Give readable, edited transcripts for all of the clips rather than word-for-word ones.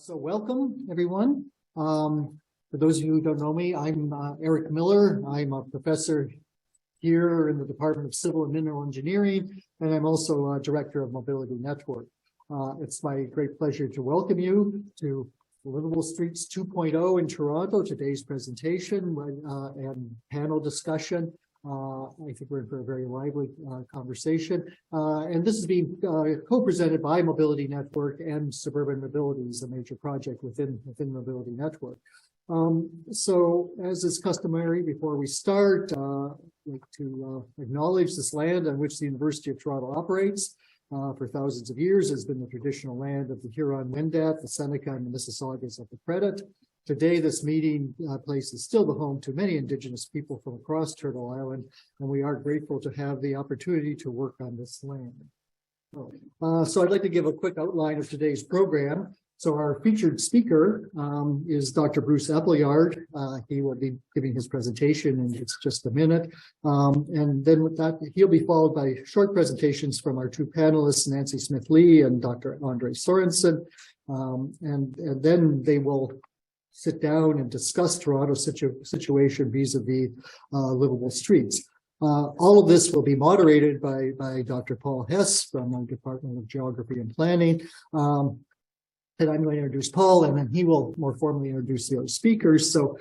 So welcome, everyone. For those of you who don't know me, I'm Eric Miller. I'm a professor here in the Department of Civil and Mineral Engineering, and I'm also Director of Mobility Network. It's my great pleasure to welcome you to Livable Streets 2.0 in Toronto, today's presentation and panel discussion. I think we're in for a very lively conversation. And this is being co-presented by Mobility Network and Suburban Mobility is a major project within Mobility Network. So as is customary, before we start, I'd like to acknowledge this land on which the University of Toronto operates. For thousands of years has been the traditional land of the Huron-Wendat, the Seneca, and the Mississaugas of the Credit. Today, this meeting place is still the home to many Indigenous people from across Turtle Island, and we are grateful to have the opportunity to work on this land. So I'd like to give a quick outline of today's program. So our featured speaker is Dr. Bruce Appleyard. He will be giving his presentation in just a minute. And then with that, he'll be followed by short presentations from our two panelists, Nancy Smith Lea and Dr. André Sorensen. And then they will sit down and discuss Toronto's situation vis-a-vis livable streets. All of this will be moderated by Dr. Paul Hess from our Department of Geography and Planning. And I'm going to introduce Paul, and then he will more formally introduce the other speakers. So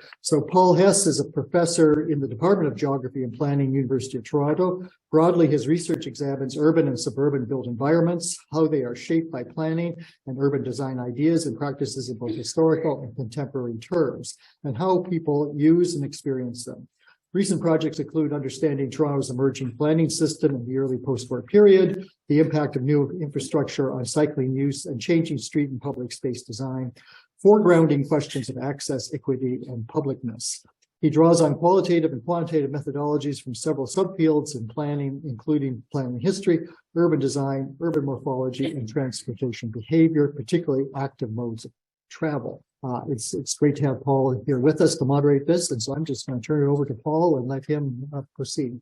Paul Hess is a professor in the Department of Geography and Planning, University of Toronto. Broadly, his research examines urban and suburban built environments, how they are shaped by planning and urban design ideas and practices in both historical and contemporary terms, and how people use and experience them. Recent projects include understanding Toronto's emerging planning system in the early post-war period, the impact of new infrastructure on cycling use and changing street and public space design, foregrounding questions of access, equity, and publicness. He draws on qualitative and quantitative methodologies from several subfields in planning, including planning history, urban design, urban morphology, and transportation behavior, particularly active modes of travel. It's great to have Paul here with us to moderate this, and so I'm just going to turn it over to Paul and let him proceed.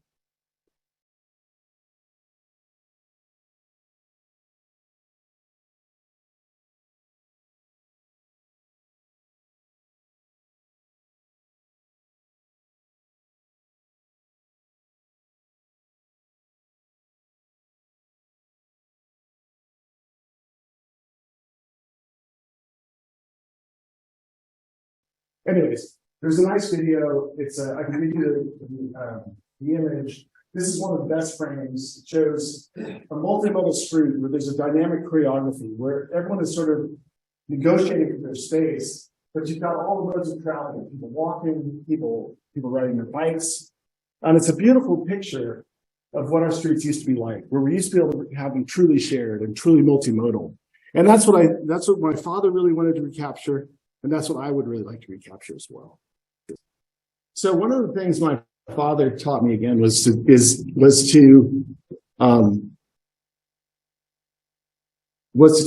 Anyways, there's a nice video. I can read you the image. This is one of the best frames. It shows a multimodal street where there's a dynamic choreography where everyone is sort of negotiating for their space, but you've got all the modes of travel, people walking, people riding their bikes. And it's a beautiful picture of what our streets used to be like, where we used to be able to have them truly shared and truly multimodal. And that's what my father really wanted to recapture. And that's what I would really like to recapture as well. So one of the things my father taught me again was to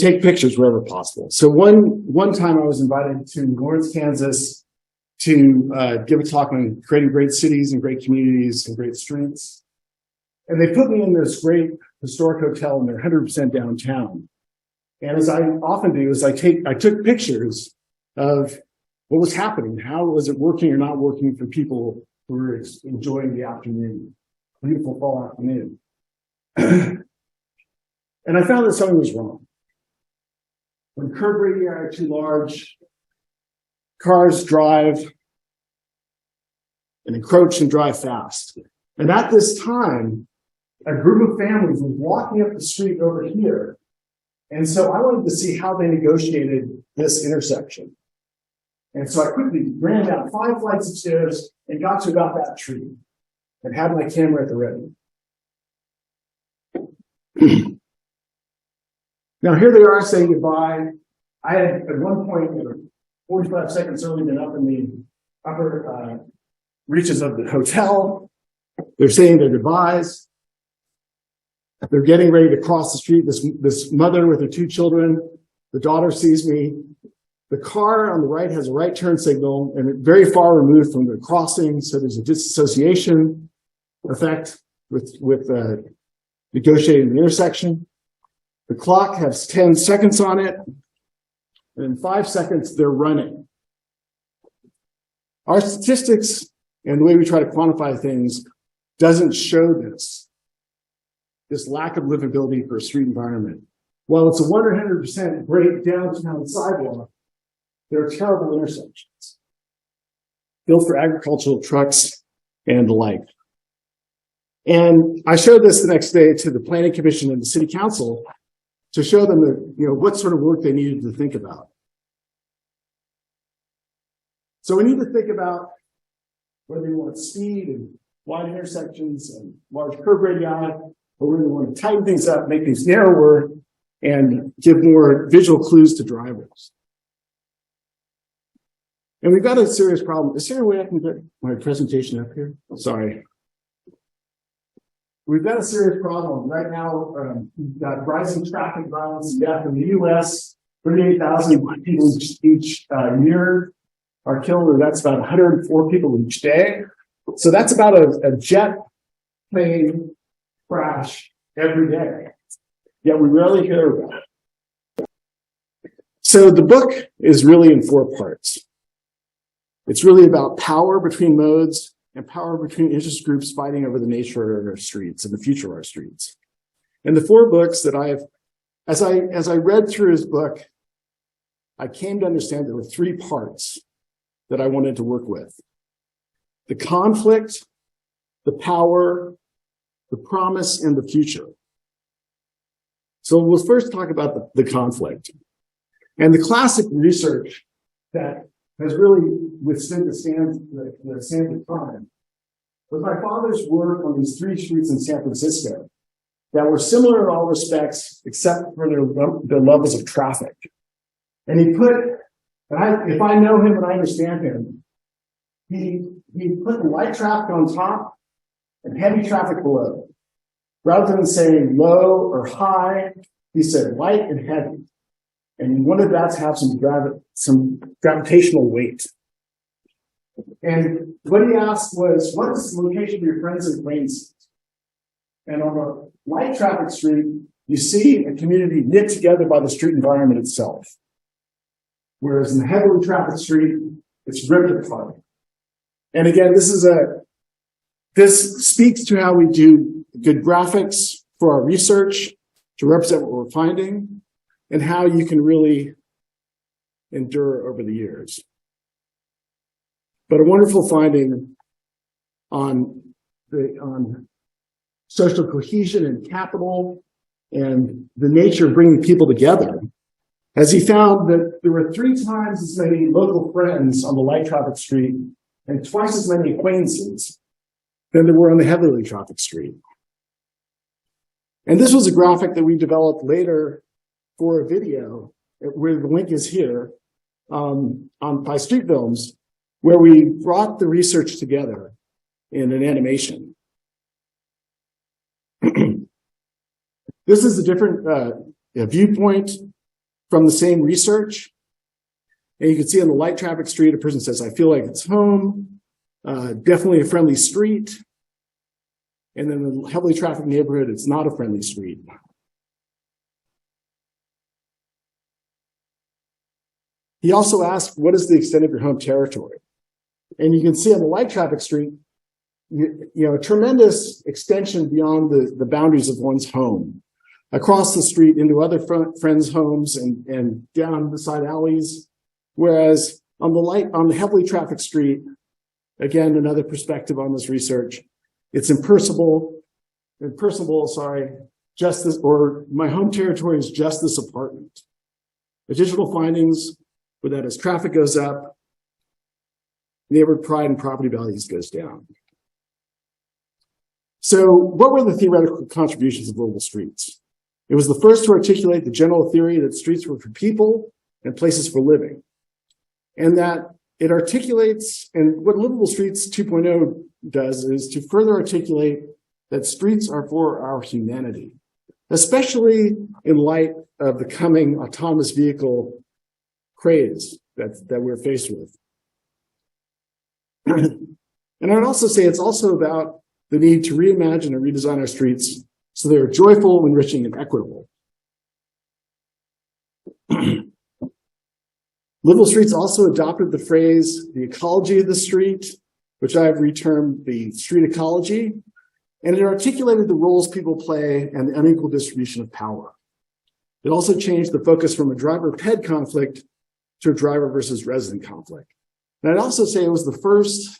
take pictures wherever possible. So one time I was invited to Lawrence, Kansas to give a talk on creating great cities and great communities and great streets. And they put me in this great historic hotel and they're 100% downtown. And as I often do, is I took pictures of what was happening. How was it working or not working for people who were enjoying the afternoon, beautiful fall afternoon. And I found that something was wrong. When curb radii are too large, cars drive and encroach and drive fast. And at this time, a group of families was walking up the street over here. And so I wanted to see how they negotiated this intersection. And so I quickly ran down 5 flights of stairs and got to about that tree and had my camera at the ready. Now here they are saying goodbye. I had at one point, 45 seconds early, been up in the upper reaches of the hotel. They're saying their goodbyes. They're getting ready to cross the street. This mother with her 2 children, the daughter sees me. The car on the right has a right turn signal and it's very far removed from the crossing, so there's a disassociation effect with negotiating the intersection. The clock has 10 seconds on it. and in 5 seconds, they're running. Our statistics and the way we try to quantify things doesn't show this lack of livability for a street environment. While it's a 100% great downtown sidewalk, there are terrible intersections built for agricultural trucks and the like. And I showed this the next day to the Planning Commission and the City Council to show them that, what sort of work they needed to think about. So we need to think about whether we want speed and wide intersections and large curb radii, or whether we want to tighten things up, make things narrower, and give more visual clues to drivers. And we've got a serious problem. Is there a way I can get my presentation up here? Sorry. We've got a serious problem. Right now, we've got rising traffic violence and death in the U.S. 38,000 people each year are killed, or that's about 104 people each day. So that's about a jet plane crash every day. Yet we rarely hear about it. So the book is really in 4 parts. It's really about power between modes and power between interest groups fighting over the nature of our streets and the future of our streets. And the 4 books that as I read through his book, I came to understand there were 3 parts that I wanted to work with: the conflict, the power, the promise, and the future. So we'll first talk about the conflict. And the classic research that has really withstood the sands of time was my father's work on these 3 streets in San Francisco that were similar in all respects except for their levels of traffic. And he put, if I know him and I understand him, he put light traffic on top and heavy traffic below. Rather than saying low or high, he said light and heavy. And he wanted that to have some gravitational weight. And what he asked was, what is the location of your friends and acquaintances? And on a light traffic street, you see a community knit together by the street environment itself. Whereas in the heavily trafficked street, it's ripped apart. And again, this speaks to how we do good graphics for our research to represent what we're finding, and how you can really endure over the years. But a wonderful finding on social cohesion and capital and the nature of bringing people together, as he found that there were 3 times as many local friends on the light traffic street and twice as many acquaintances than there were on the heavily trafficked street. And this was a graphic that we developed later for a video, where the link is here, by Street Films, where we brought the research together in an animation. This is a different viewpoint from the same research. And you can see on the light traffic street, a person says, I feel like it's home, definitely a friendly street. And then in the heavily trafficked neighborhood, it's not a friendly street. He also asked, what is the extent of your home territory? And you can see on the light traffic street, a tremendous extension beyond the boundaries of one's home, across the street into other friends' homes and down the side alleys. Whereas on the heavily trafficked street, again, another perspective on this research, it's impersonal, just this, or my home territory is just this apartment. Additional findings were that as traffic goes up, neighborhood pride and property values goes down. So what were the theoretical contributions of Livable Streets? It was the first to articulate the general theory that streets were for people and places for living. And that it articulates, and what Livable Streets 2.0 does is to further articulate that streets are for our humanity, especially in light of the coming autonomous vehicle craze that we're faced with. And I'd also say it's also about the need to reimagine and redesign our streets so they're joyful, enriching, and equitable. Livable Streets also adopted the phrase, the ecology of the street, which I've retermed the street ecology, and it articulated the roles people play and the unequal distribution of power. It also changed the focus from a driver-ped conflict to a driver versus resident conflict. And I'd also say it was the first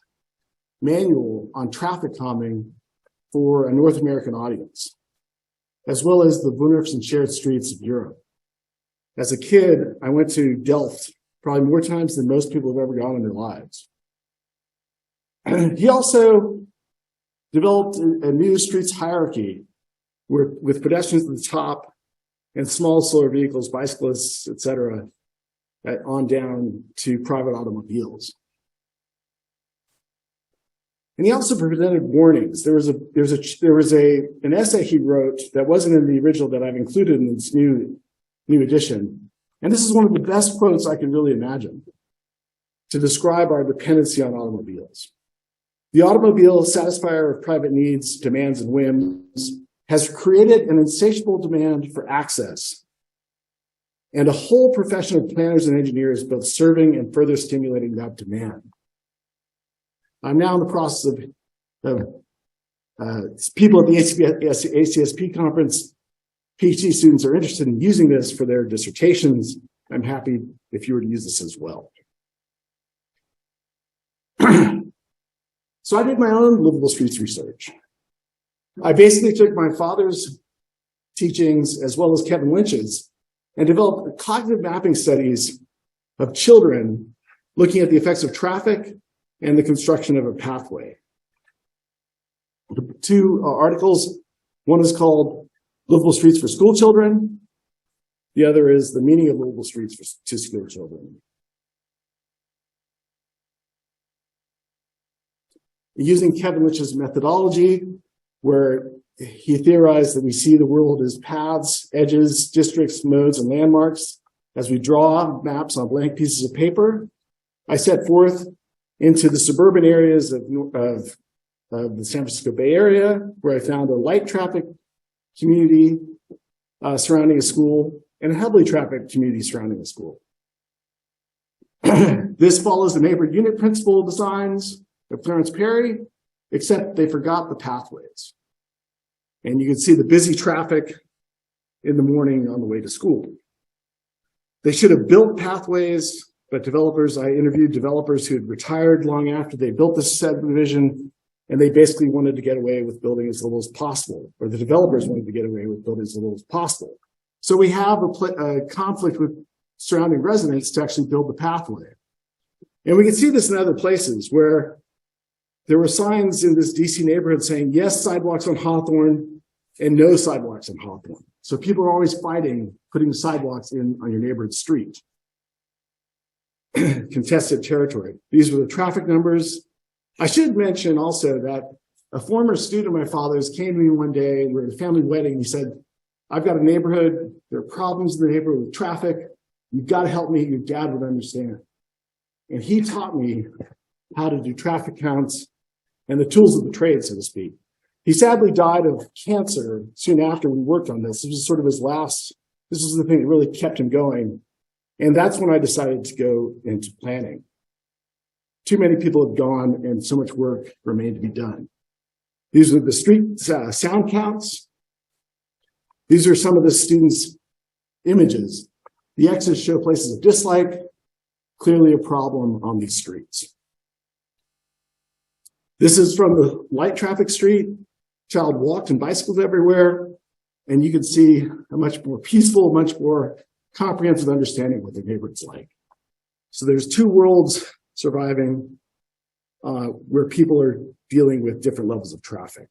manual on traffic calming for a North American audience, as well as the Wunderfs and shared streets of Europe. As a kid, I went to Delft probably more times than most people have ever gone in their lives. He also developed a new streets hierarchy with pedestrians at the top and small solar vehicles, bicyclists, etc., on down to private automobiles. And he also presented warnings. There was an essay he wrote that wasn't in the original that I've included in this new edition. And this is one of the best quotes I can really imagine to describe our dependency on automobiles. The automobile, satisfier of private needs, demands, and whims, has created an insatiable demand for access and a whole profession of planners and engineers both serving and further stimulating that demand. I'm now in the process of people at the ACSP conference. PhD students are interested in using this for their dissertations. I'm happy if you were to use this as well. So I did my own Livable Streets research. I basically took my father's teachings as well as Kevin Lynch's and developed cognitive mapping studies of children looking at the effects of traffic and the construction of a pathway. Two articles, one is called Livable Streets for School Children. The other is The Meaning of Livable Streets to School Children. Using Kevin Lynch's methodology, where he theorized that we see the world as paths, edges, districts, modes, and landmarks. As we draw maps on blank pieces of paper, I set forth into the suburban areas of the San Francisco Bay Area, where I found a light traffic community surrounding a school and a heavily trafficked community surrounding a school. This follows the neighborhood unit principle designs of Clarence Perry, except they forgot the pathways. And you can see the busy traffic in the morning on the way to school. They should have built pathways, but I interviewed developers who had retired long after they built this subdivision, and they basically wanted to get away with building as little as possible, or the developers wanted to get away with building as little as possible. So we have a conflict with surrounding residents to actually build the pathway. And we can see this in other places where there were signs in this DC neighborhood saying, yes, sidewalks on Hawthorne and no sidewalks on Hawthorne. So people are always fighting putting sidewalks in on your neighborhood street. Contested territory. These were the traffic numbers. I should mention also that a former student of my father's came to me one day, we were at a family wedding. He said, I've got a neighborhood. There are problems in the neighborhood with traffic. You've got to help me. Your dad would understand. And he taught me how to do traffic counts and the tools of the trade, so to speak. He sadly died of cancer soon after we worked on this. This was sort of this was the thing that really kept him going. And that's when I decided to go into planning. Too many people had gone and so much work remained to be done. These are the street sound counts. These are some of the students' images. The X's show places of dislike, clearly a problem on these streets. This is from the light traffic street. Child walked and bicycled everywhere. And you can see a much more peaceful, much more comprehensive understanding of what their neighborhood's like. So there's two worlds surviving where people are dealing with different levels of traffic.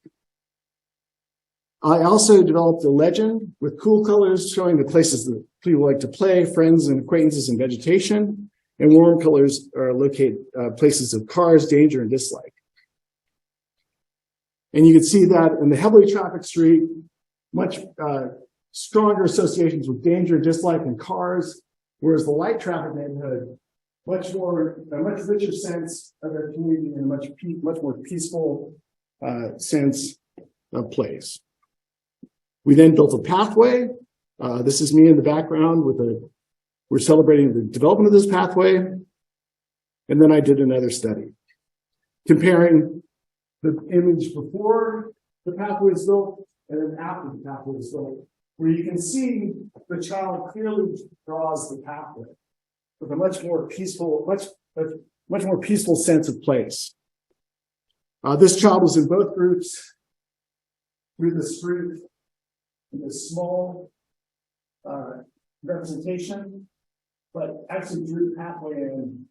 I also developed a legend with cool colors showing the places that people like to play, friends and acquaintances and vegetation, and warm colors are locate places of cars, danger, and dislike. And you can see that in the heavily trafficked street, much stronger associations with danger, dislike, and cars, whereas the light traffic neighborhood, a much richer sense of their community and a much more peaceful sense of place. We then built a pathway. This is me in the background with We're celebrating the development of this pathway. And then I did another study comparing the image before the pathway was built and then after the pathway was built, where you can see the child clearly draws the pathway with a much more peaceful sense of place. This child was in both groups through the street in a small representation, but actually drew the pathway in.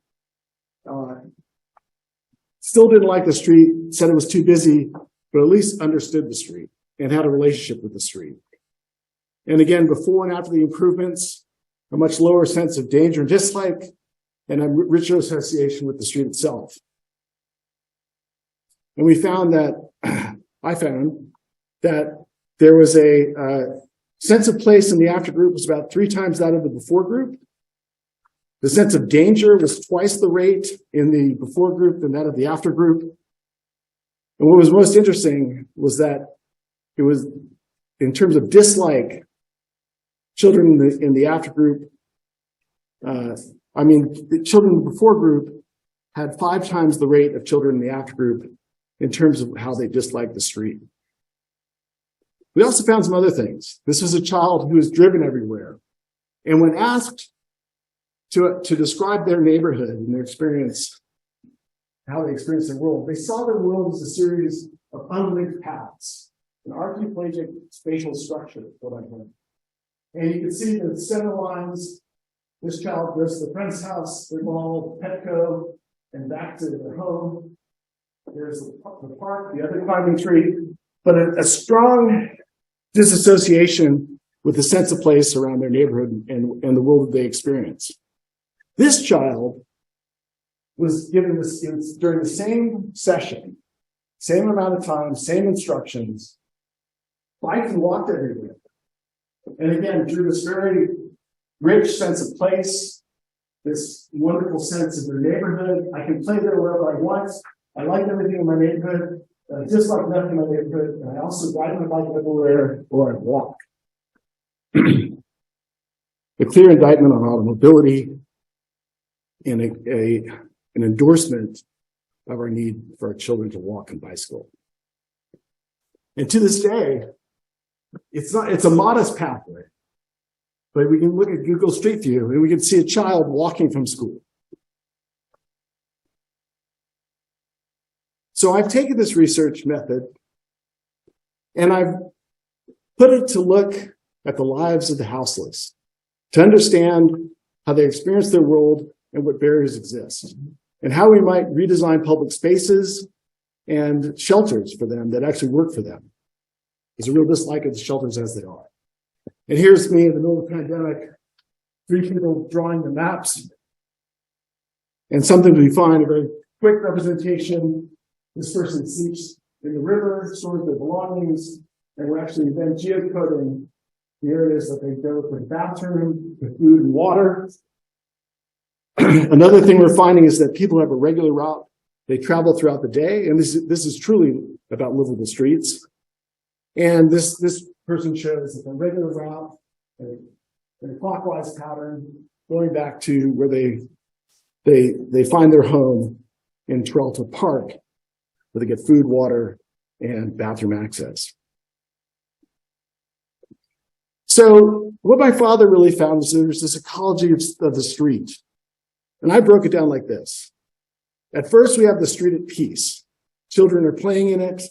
Still didn't like the street, said it was too busy, but at least understood the street and had a relationship with the street. And again, before and after the improvements, a much lower sense of danger and dislike, and a richer association with the street itself. And we found that, I found that there was a sense of place in the after group was about 3 times that of the before group. The sense of danger was twice the rate in the before group than that of the after group. And what was most interesting was that it was, in terms of dislike, children in the after group, the children in the before group had 5 times the rate of children in the after group in terms of how they disliked the street. We also found some other things. This was a child who was driven everywhere. And when asked to describe their neighborhood and their experience, how they experienced their world, they saw their world as a series of unlinked paths, an archipelagic spatial structure, what I've learned. And you can see the center lines. This child goes to the friend's house, their mall, Petco, and back to their home. There's the park, the other climbing tree, but a strong disassociation with the sense of place around their neighborhood and the world that they experience. This child was given this during the same session, same amount of time, same instructions, biked and walked everywhere. And again, through this very rich sense of place, this wonderful sense of their neighborhood. I can play there wherever I want. I like everything in my neighborhood. I dislike nothing in my neighborhood. And I also ride my bike everywhere or I walk. A clear indictment on automobility and an endorsement of our need for our children to walk and bicycle. And to this day, it's a modest pathway, but we can look at Google Street View and we can see a child walking from school. So I've taken this research method and I've put it to look at the lives of the houseless, to understand how they experience their world and what barriers exist, and how we might redesign public spaces and shelters for them that actually work for them. There's a real dislike of the shelters as they are. And here's me in the middle of the pandemic, 3 people drawing the maps. And something we find, a very quick representation. This person sleeps in the river, stores their belongings, and we're actually then geocoding the areas that they go for the bathroom, the food and water. Another thing we're finding is that people have a regular route. They travel throughout the day, and this is truly about livable streets. And this person shows a regular route, in a clockwise pattern, going back to where they find their home in Toronto Park, where they get food, water, and bathroom access. So what my father really found is there's this ecology of the street. And I broke it down like this. At first, we have the street at peace. Children are playing in it.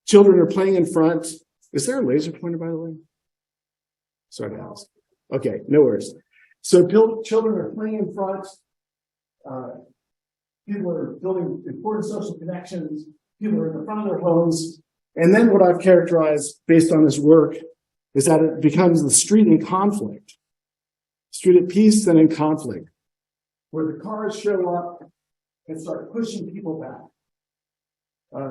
Children are playing in front. Is there a laser pointer, by the way? Sorry to ask. Okay, no worries. So children are playing in front. People are building important social connections. People are in the front of their homes. And then what I've characterized based on this work is that it becomes the street in conflict. Street at peace, then in conflict, where the cars show up and start pushing people back,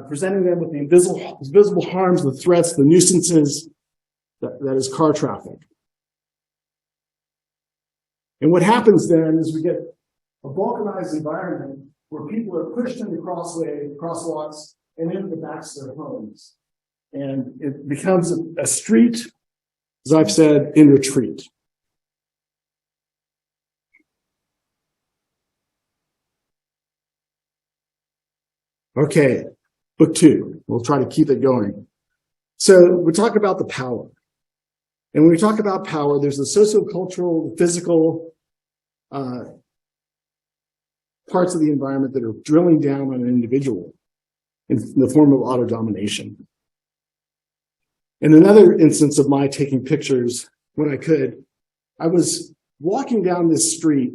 presenting them with the invisible harms, the threats, the nuisances that is car traffic. And what happens then is we get a balkanized environment where people are pushed into crosswalks, and into the backs of their homes. And it becomes a street as I've said, in retreat. Okay, book 2. We'll try to keep it going. So we talk about the power. And when we talk about power, there's the sociocultural, physical parts of the environment that are drilling down on an individual in the form of auto-domination. In another instance of my taking pictures when I could, I was walking down this street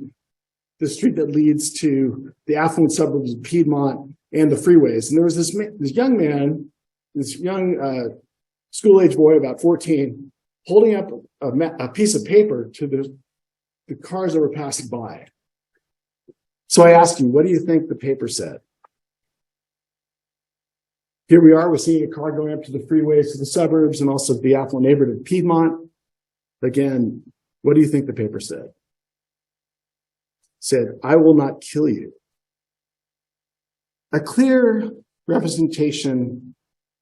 that leads to the affluent suburbs of Piedmont and the freeways. And there was this young man, this young school-age boy, about 14, holding up a piece of paper to the cars that were passing by. So I asked him, what do you think the paper said? Here we are, we're seeing a car going up to the freeways to the suburbs and also the affluent neighborhood of Piedmont. Again, what do you think the paper said? It said, I will not kill you. A clear representation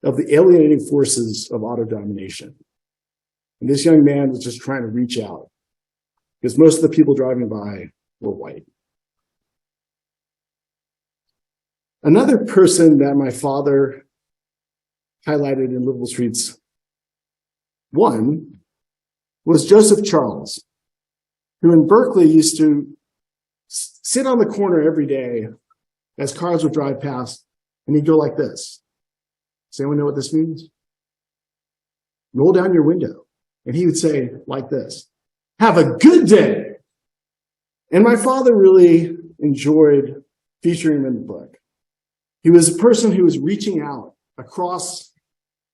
of the alienating forces of auto-domination. And this young man was just trying to reach out because most of the people driving by were white. Another person that my father highlighted in Livable Streets 1 was Joseph Charles, who in Berkeley used to sit on the corner every day as cars would drive past, and he'd go like this. Does anyone know what this means? Roll down your window. And he would say like this, have a good day. And my father really enjoyed featuring him in the book. He was a person who was reaching out across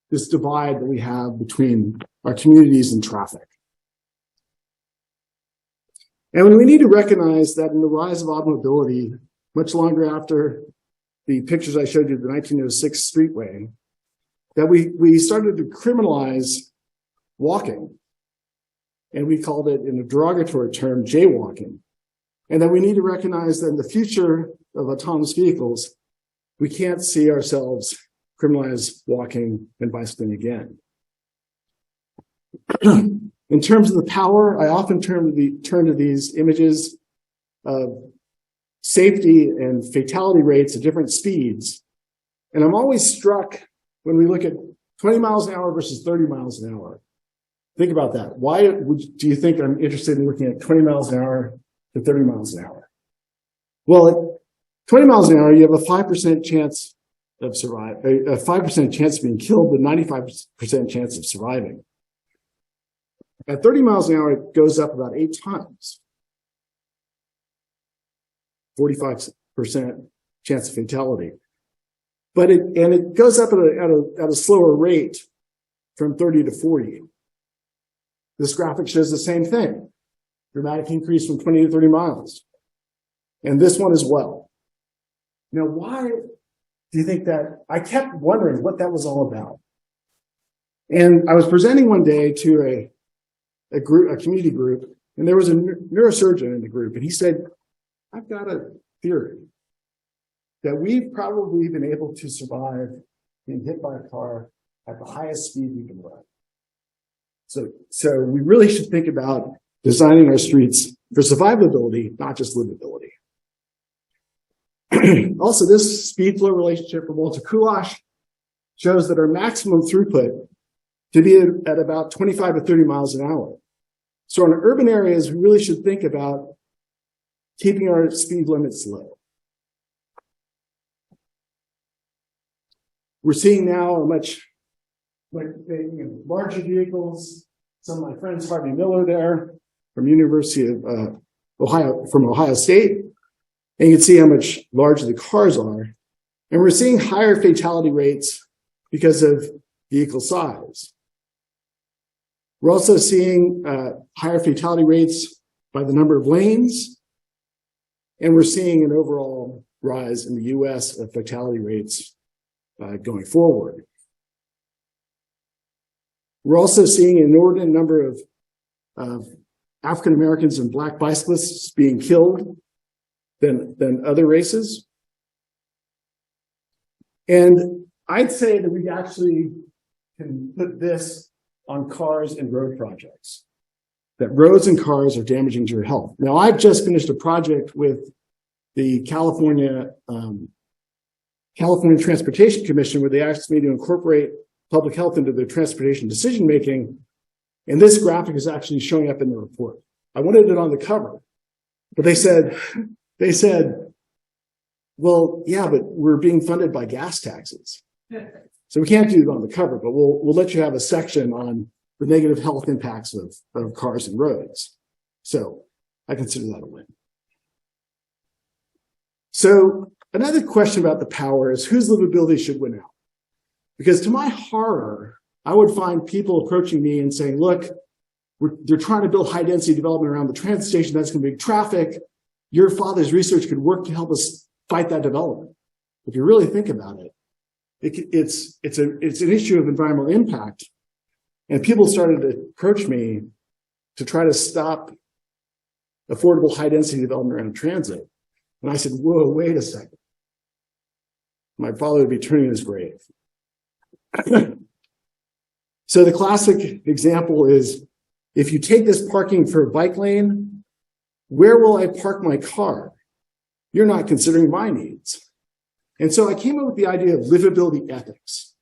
this divide that we have between our communities and traffic. And when we need to recognize that in the rise of automobility, much longer after the pictures I showed you of the 1906 Streetway, that we started to criminalize walking. And we called it, in a derogatory term, jaywalking. And that we need to recognize that in the future of autonomous vehicles, we can't see ourselves criminalize walking and bicycling again. In terms of the power, I often turn to these images of safety and fatality rates at different speeds. And I'm always struck when we look at 20 miles an hour versus 30 miles an hour. Think about that. Why do you think I'm interested in looking at 20 miles an hour to 30 miles an hour? Well, at 20 miles an hour, you have a 5% chance of surviving, a 5% chance of being killed, but 95% chance of surviving. At 30 miles an hour, it goes up about 8 times. 45% chance of fatality. But it goes up at a slower rate from 30 to 40. This graphic shows the same thing. Dramatic increase from 20 to 30 miles. And this one as well. Now, why do you think that? I kept wondering what that was all about. And I was presenting one day to a community group, and there was a neurosurgeon in the group, and he said, I've got a theory that we've probably been able to survive being hit by a car at the highest speed we can run. So we really should think about designing our streets for survivability, not just livability. Also, this speed flow relationship from Walter Kulash shows that our maximum throughput to be at about 25 to 30 miles an hour. So in urban areas, we really should think about keeping our speed limits low. We're seeing now a much larger vehicles. Some of my friends, Harvey Miller there from University of Ohio State. And you can see how much larger the cars are. And we're seeing higher fatality rates because of vehicle size. We're also seeing higher fatality rates by the number of lanes. And we're seeing an overall rise in the US of fatality rates going forward. We're also seeing an inordinate number of African Americans and Black bicyclists being killed than other races. And I'd say that we actually can put this on cars and road projects, that roads and cars are damaging to your health. Now, I've just finished a project with the California Transportation Commission, where they asked me to incorporate public health into their transportation decision-making. And this graphic is actually showing up in the report. I wanted it on the cover, but they said, well, yeah, but we're being funded by gas taxes. So we can't do it on the cover, but we'll let you have a section on the negative health impacts of cars and roads. So I consider that a win. So another question about the power is whose livability should win out? Because to my horror, I would find people approaching me and saying, look, they're trying to build high density development around the transit station. That's going to be traffic. Your father's research could work to help us fight that development. If you really think about it, it's an issue of environmental impact. And people started to approach me to try to stop affordable high density development around transit. And I said, whoa, wait a second. My father would be turning in his grave. So the classic example is, if you take this parking for a bike lane, where will I park my car? You're not considering my needs. And so I came up with the idea of livability ethics,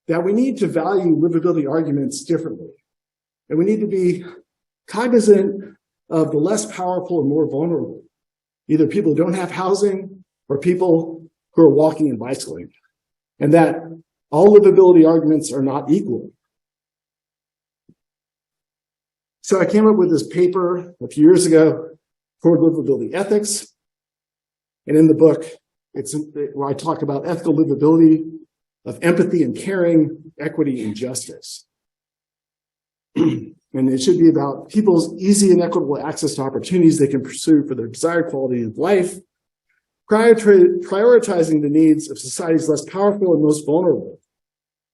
that we need to value livability arguments differently. And we need to be cognizant of the less powerful and more vulnerable, either people who don't have housing or people who are walking and bicycling, and that all livability arguments are not equal. So I came up with this paper a few years ago called Livability Ethics. And in the book, it's where I talk about ethical livability of empathy and caring, equity and justice. And it should be about people's easy and equitable access to opportunities they can pursue for their desired quality of life, prioritizing the needs of society's less powerful and most vulnerable,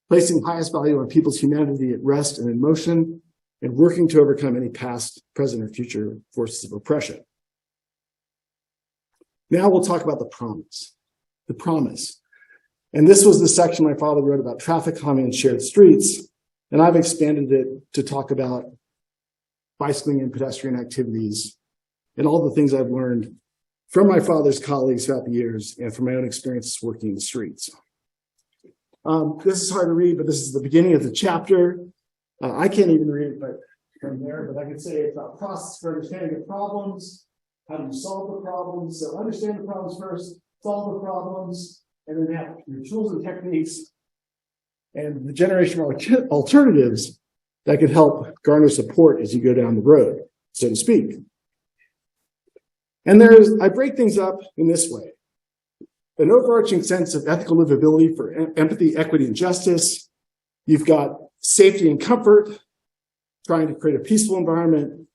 placing highest value on people's humanity at rest and in motion, and working to overcome any past, present, or future forces of oppression. Now we'll talk about the promise. The promise. And this was the section my father wrote about traffic calming and shared streets. And I've expanded it to talk about bicycling and pedestrian activities and all the things I've learned from my father's colleagues throughout the years and from my own experiences working in the streets. This is hard to read, but this is the beginning of the chapter. I can't even read it from there, but I can say it's about process for understanding the problems. How do you solve the problems? So understand the problems first, solve the problems, and then have your tools and techniques and the generation of alternatives that could help garner support as you go down the road, so to speak. And I break things up in this way. An overarching sense of ethical livability for empathy, equity, and justice. You've got safety and comfort, trying to create a peaceful environment.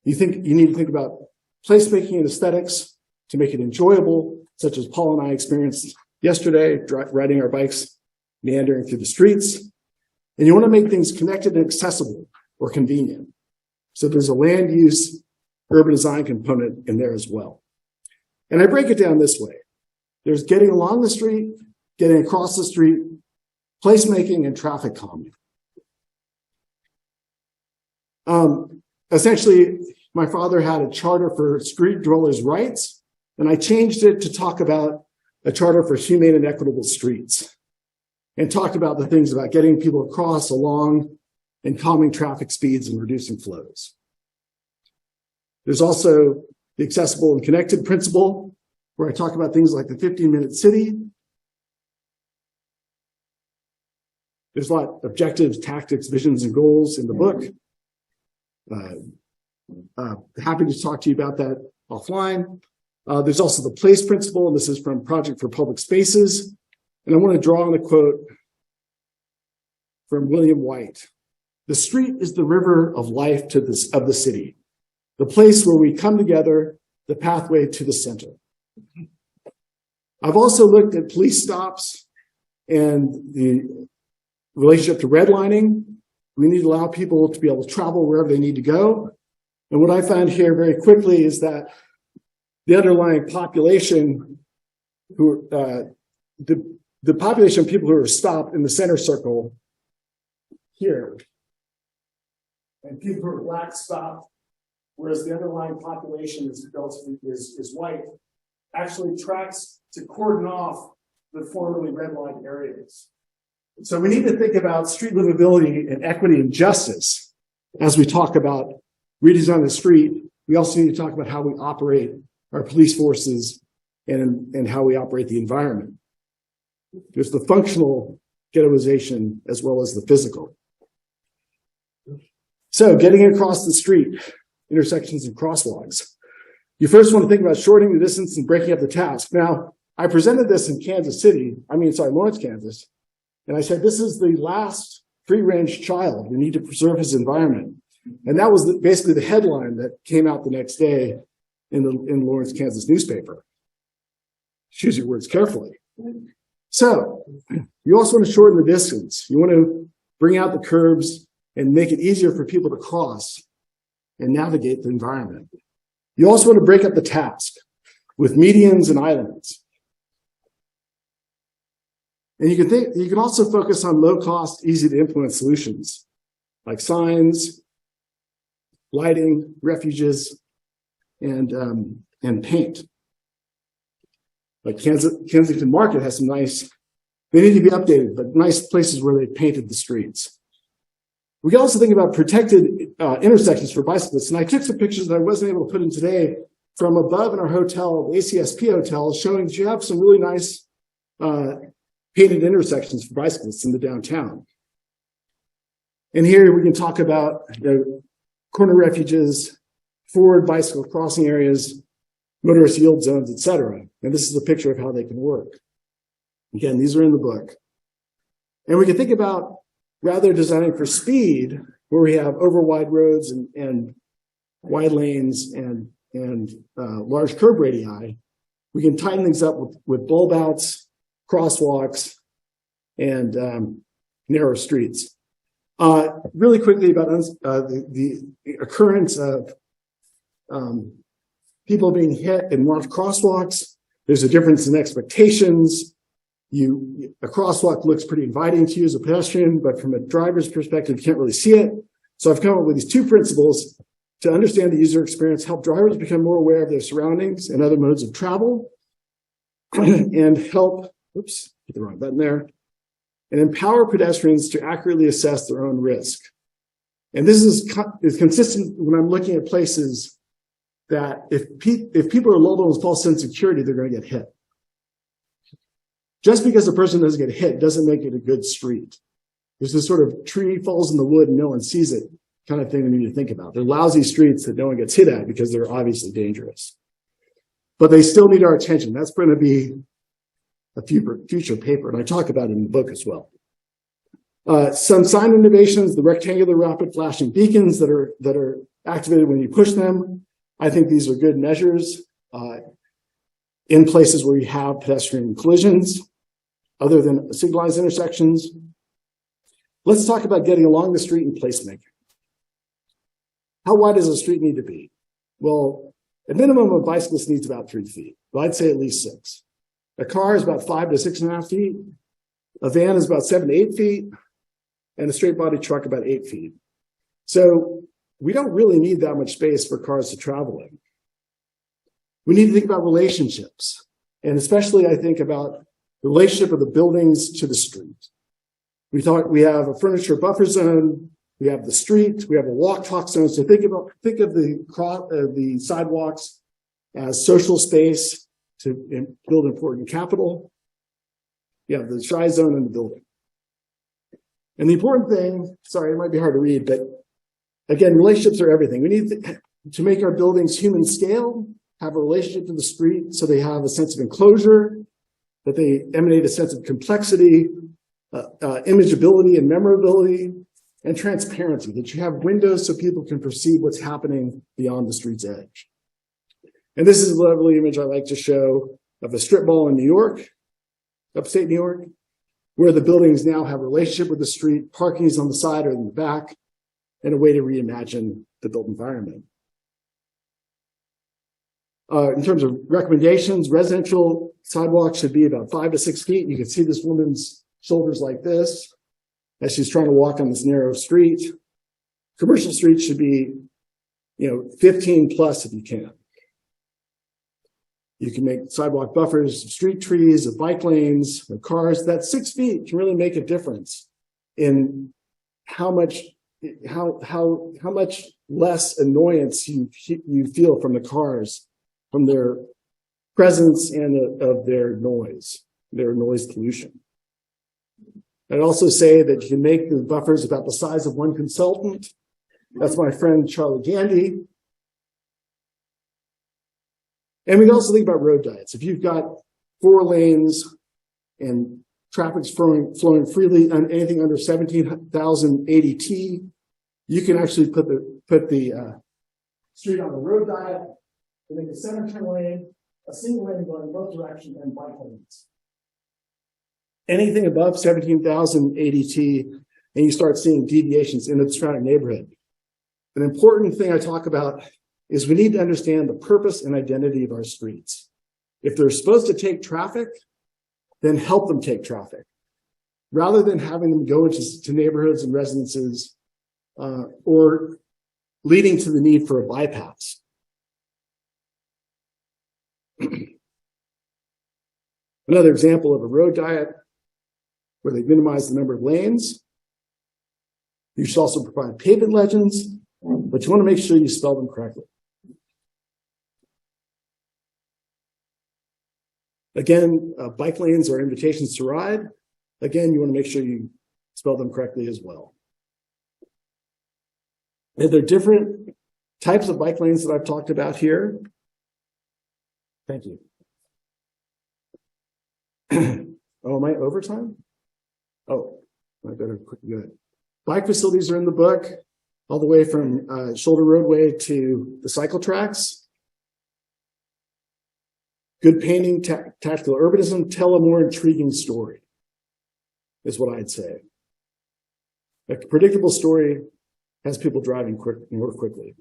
You need to think about placemaking and aesthetics to make it enjoyable, such as Paul and I experienced yesterday, riding our bikes, meandering through the streets. And you want to make things connected and accessible or convenient. So there's a land use, urban design component in there as well. And I break it down this way. There's getting along the street, getting across the street, placemaking, and traffic calming. Essentially, my father had a charter for street dwellers' rights, and I changed it to talk about a charter for humane and equitable streets, and talked about the things about getting people across, along, and calming traffic speeds and reducing flows. There's also the accessible and connected principle, where I talk about things like the 15-minute city. There's a lot of objectives, tactics, visions, and goals in the book. Happy to talk to you about that offline. There's also the place principle, and this is from Project for Public Spaces. And I want to draw on a quote from William White. The street is the river of life of the city, the place where we come together, the pathway to the center. I've also looked at police stops and the relationship to redlining. We need to allow people to be able to travel wherever they need to go. And what I found here very quickly is that the underlying population, the population of people who are stopped in the center circle here and people who are black stop, whereas the underlying population is white, actually tracks to cordon off the formerly redlined areas. So we need to think about street livability and equity and justice as we talk about redesign the street. We also need to talk about how we operate our police forces and how we operate the environment. There's the functional ghettoization as well as the physical. So getting across the street, intersections and crosswalks. You first want to think about shortening the distance and breaking up the task. Now, I presented this in Lawrence, Kansas, and I said, this is the last free-range child. We need to preserve his environment. And that was basically the headline that came out the next day in Lawrence, Kansas newspaper. Choose your words carefully. So you also want to shorten the distance. You want to bring out the curbs and make it easier for people to cross and navigate the environment. You also want to break up the task with medians and islands. And you can also focus on low cost, easy to implement solutions like signs, lighting, refuges, and paint. Like Kensington Market has some nice, they need to be updated, but nice places where they painted the streets. We can also think about protected intersections for bicyclists. And I took some pictures that I wasn't able to put in today from above in our hotel, the ACSP hotel, showing that you have some really nice painted intersections for bicyclists in the downtown. And here we can talk about corner refuges, forward bicycle crossing areas, motorist yield zones, etc. And this is a picture of how they can work. Again, these are in the book. And we can think about rather designing for speed, where we have over wide roads and wide lanes and large curb radii, we can tighten things up with bulb outs, crosswalks, and narrow streets. Really quickly about the occurrence of people being hit in marked crosswalks. There's a difference in expectations. A crosswalk looks pretty inviting to you as a pedestrian, but from a driver's perspective, you can't really see it. So I've come up with these two principles to understand the user experience, help drivers become more aware of their surroundings and other modes of travel, and help, oops, hit the wrong button there, and empower pedestrians to accurately assess their own risk. And this is consistent when I'm looking at places that if people are lulled with false sense of security, they're going to get hit. Just because a person doesn't get hit doesn't make it a good street. There's this sort of tree falls in the wood and no one sees it kind of thing we need to think about. They're lousy streets that no one gets hit at because they're obviously dangerous. But they still need our attention. That's going to be a future paper, and I talk about it in the book as well. Some sign innovations, the rectangular rapid flashing beacons that are activated when you push them. I think these are good measures in places where you have pedestrian collisions, other than signalized intersections. Let's talk about getting along the street and placemaking. How wide does a street need to be? Well, a minimum of bicyclists needs about 3 feet. Well, I'd say at least 6. A car is about 5 to 6.5 feet. A van is about 7 to 8 feet. And a straight body truck about 8 feet. So we don't really need that much space for cars to travel in. We need to think about relationships. And especially I think about the relationship of the buildings to the street. We have a furniture buffer zone. We have the street. We have a walk-talk zone. So think of the sidewalks as social space to build important capital. You have the shy zone in the building. And the important thing, sorry, it might be hard to read, but again, relationships are everything. We need to make our buildings human scale, have a relationship to the street so they have a sense of enclosure, that they emanate a sense of complexity, imageability and memorability, and transparency, that you have windows so people can perceive what's happening beyond the street's edge. And this is a lovely image I like to show of a strip mall in New York, upstate New York, where the buildings now have a relationship with the street, parking is on the side or in the back, and a way to reimagine the built environment. In terms of recommendations, residential sidewalks should be about 5 to 6 feet. You can see this woman's shoulders like this as she's trying to walk on this narrow street. Commercial streets should be, 15 plus if you can. You can make sidewalk buffers of street trees, of bike lanes, of cars. That 6 feet can really make a difference in how much less annoyance you feel from the cars, from their presence and of their noise pollution. I'd also say that you can make the buffers about the size of one consultant. That's my friend Charlie Gandy. And we can also think about road diets. If you've got 4 lanes and traffic's flowing freely on anything under 17,000 ADT, you can actually put the street on the road diet and make a center turn lane, a single lane going in both directions, and bike lanes. Anything above 17,000 ADT, and you start seeing deviations in the surrounding neighborhood. An important thing I talk about is we need to understand the purpose and identity of our streets. If they're supposed to take traffic, then help them take traffic, rather than having them go into neighborhoods and residences or leading to the need for a bypass. Another example of a road diet where they minimize the number of lanes. You should also provide pavement legends, but you want to make sure you spell them correctly. Again, bike lanes are invitations to ride. Again, you want to make sure you spell them correctly as well. And there are different types of bike lanes that I've talked about here. Thank you. Oh, am I over time? Oh, I better quickly go ahead. Bike facilities are in the book, all the way from shoulder roadway to the cycle tracks. Good painting, tactical urbanism, tell a more intriguing story, is what I'd say. A predictable story has people driving more quickly.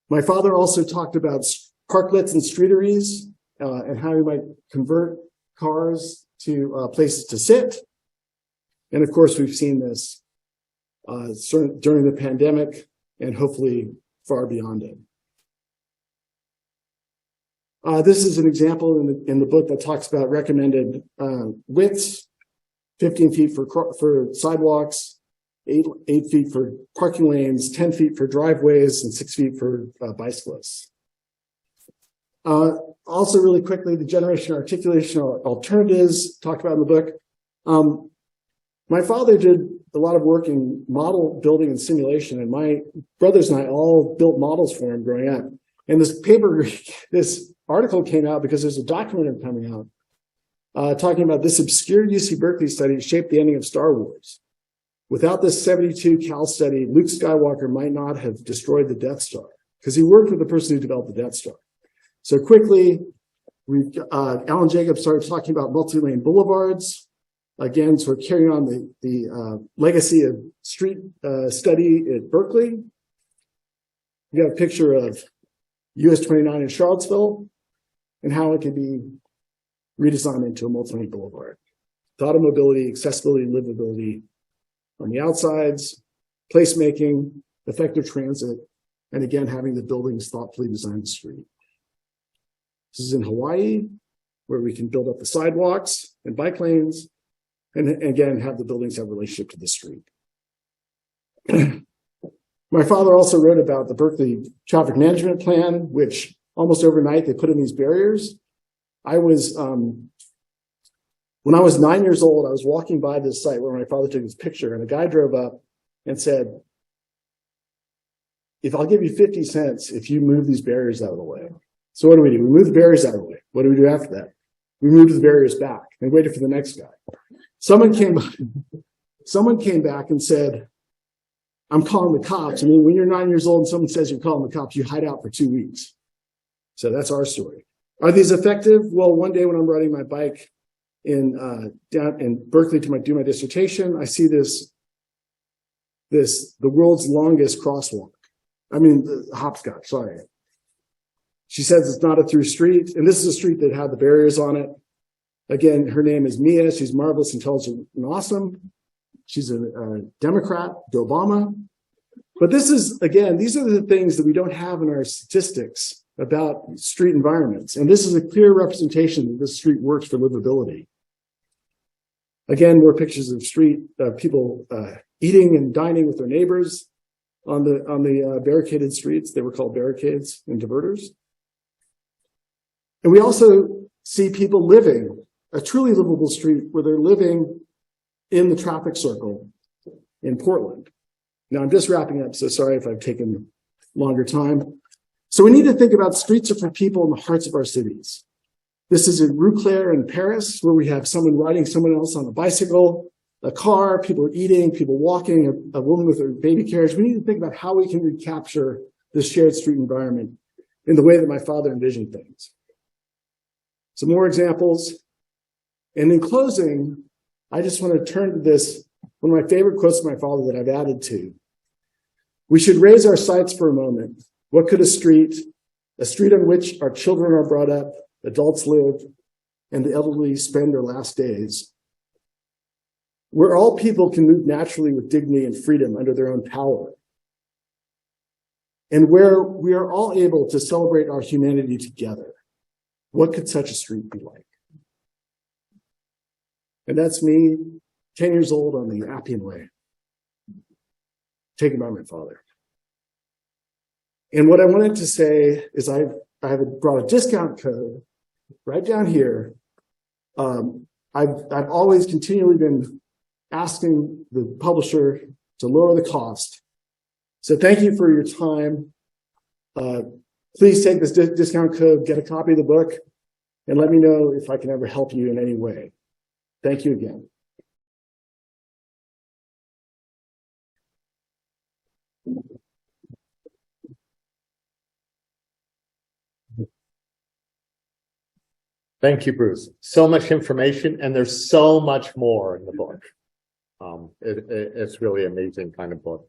My father also talked about parklets and streeteries and how we might convert cars to places to sit. And of course, we've seen this during the pandemic and hopefully far beyond it. This is an example in the book that talks about recommended widths: 15 feet for sidewalks, 8 feet for parking lanes, 10 feet for driveways, and 6 feet for bicyclists. Also, really quickly, the generation articulation alternatives talked about in the book. My father did a lot of work in model building and simulation, and my brothers and I all built models for him growing up. And this article came out because there's a documentary coming out talking about this obscure UC Berkeley study shaped the ending of Star Wars. Without this 72 Cal study, Luke Skywalker might not have destroyed the Death Star because he worked with the person who developed the Death Star. So quickly, Alan Jacobs started talking about multi-lane boulevards. Again, sort of carrying on the legacy of street study at Berkeley. You got a picture of US 29 in Charlottesville and how it can be redesigned into a multi-lane boulevard. Thought of mobility, accessibility, and livability on the outsides, placemaking, effective transit, and again, having the buildings thoughtfully design the street. This is in Hawaii, where we can build up the sidewalks and bike lanes, and again, have the buildings have a relationship to the street. My father also wrote about the Berkeley traffic management plan, which almost overnight they put in these barriers. When I was 9 years old, I was walking by this site where my father took his picture, and a guy drove up and said, "If I'll give you 50 cents if you move these barriers out of the way." So what do? We move the barriers out of the way. What do we do after that? We moved the barriers back and waited for the next guy. Someone came back and said, "I'm calling the cops." I mean, when you're 9 years old and someone says you're calling the cops, you hide out for 2 weeks. So that's our story. Are these effective? Well, one day when I'm riding my bike down in Berkeley to do my dissertation, I see the world's longest crosswalk. I mean, the hopscotch, sorry. She says it's not a through street, and this is a street that had the barriers on it. Again, her name is Mia. She's marvelous, intelligent, and awesome. She's a Democrat to Obama. But this is, again, these are the things that we don't have in our statistics about street environments. And this is a clear representation that this street works for livability. Again, more pictures of people eating and dining with their neighbors on the barricaded streets. They were called barricades and diverters. And we also see people living a truly livable street where they're living in the traffic circle in Portland. Now, I'm just wrapping up, so sorry if I've taken longer time. So we need to think about streets are for people in the hearts of our cities. This is in Rue Claire in Paris, where we have someone riding someone else on a bicycle, a car, people are eating, people walking, a woman with her baby carriage. We need to think about how we can recapture this shared street environment in the way that my father envisioned things. Some more examples. And in closing, I just want to turn to this, one of my favorite quotes of my father that I've added to. We should raise our sights for a moment. What could a street on which our children are brought up, adults live, and the elderly spend their last days, where all people can move naturally with dignity and freedom under their own power, and where we are all able to celebrate our humanity together. What could such a street be like? And that's me, 10 years old on the Appian Way, taken by my father. And what I wanted to say is I have brought a discount code right down here. I've always continually been asking the publisher to lower the cost. So thank you for your time. Please take this discount code, get a copy of the book, and let me know if I can ever help you in any way. Thank you again. Thank you, Bruce. So much information, and there's so much more in the book. It's really amazing kind of book.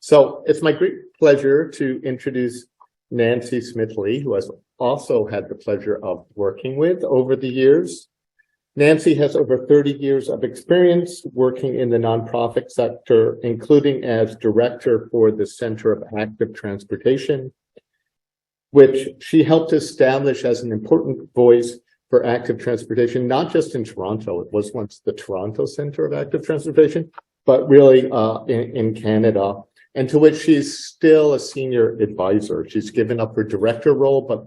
So it's my great pleasure to introduce Nancy Smith Lea, who has also had the pleasure of working with over the years. Nancy has over 30 years of experience working in the nonprofit sector, including as director for the Center of Active Transportation, which she helped establish as an important voice for active transportation, not just in Toronto. It was once the Toronto Center of Active Transportation, but really in Canada, and to which she's still a senior advisor. She's given up her director role, but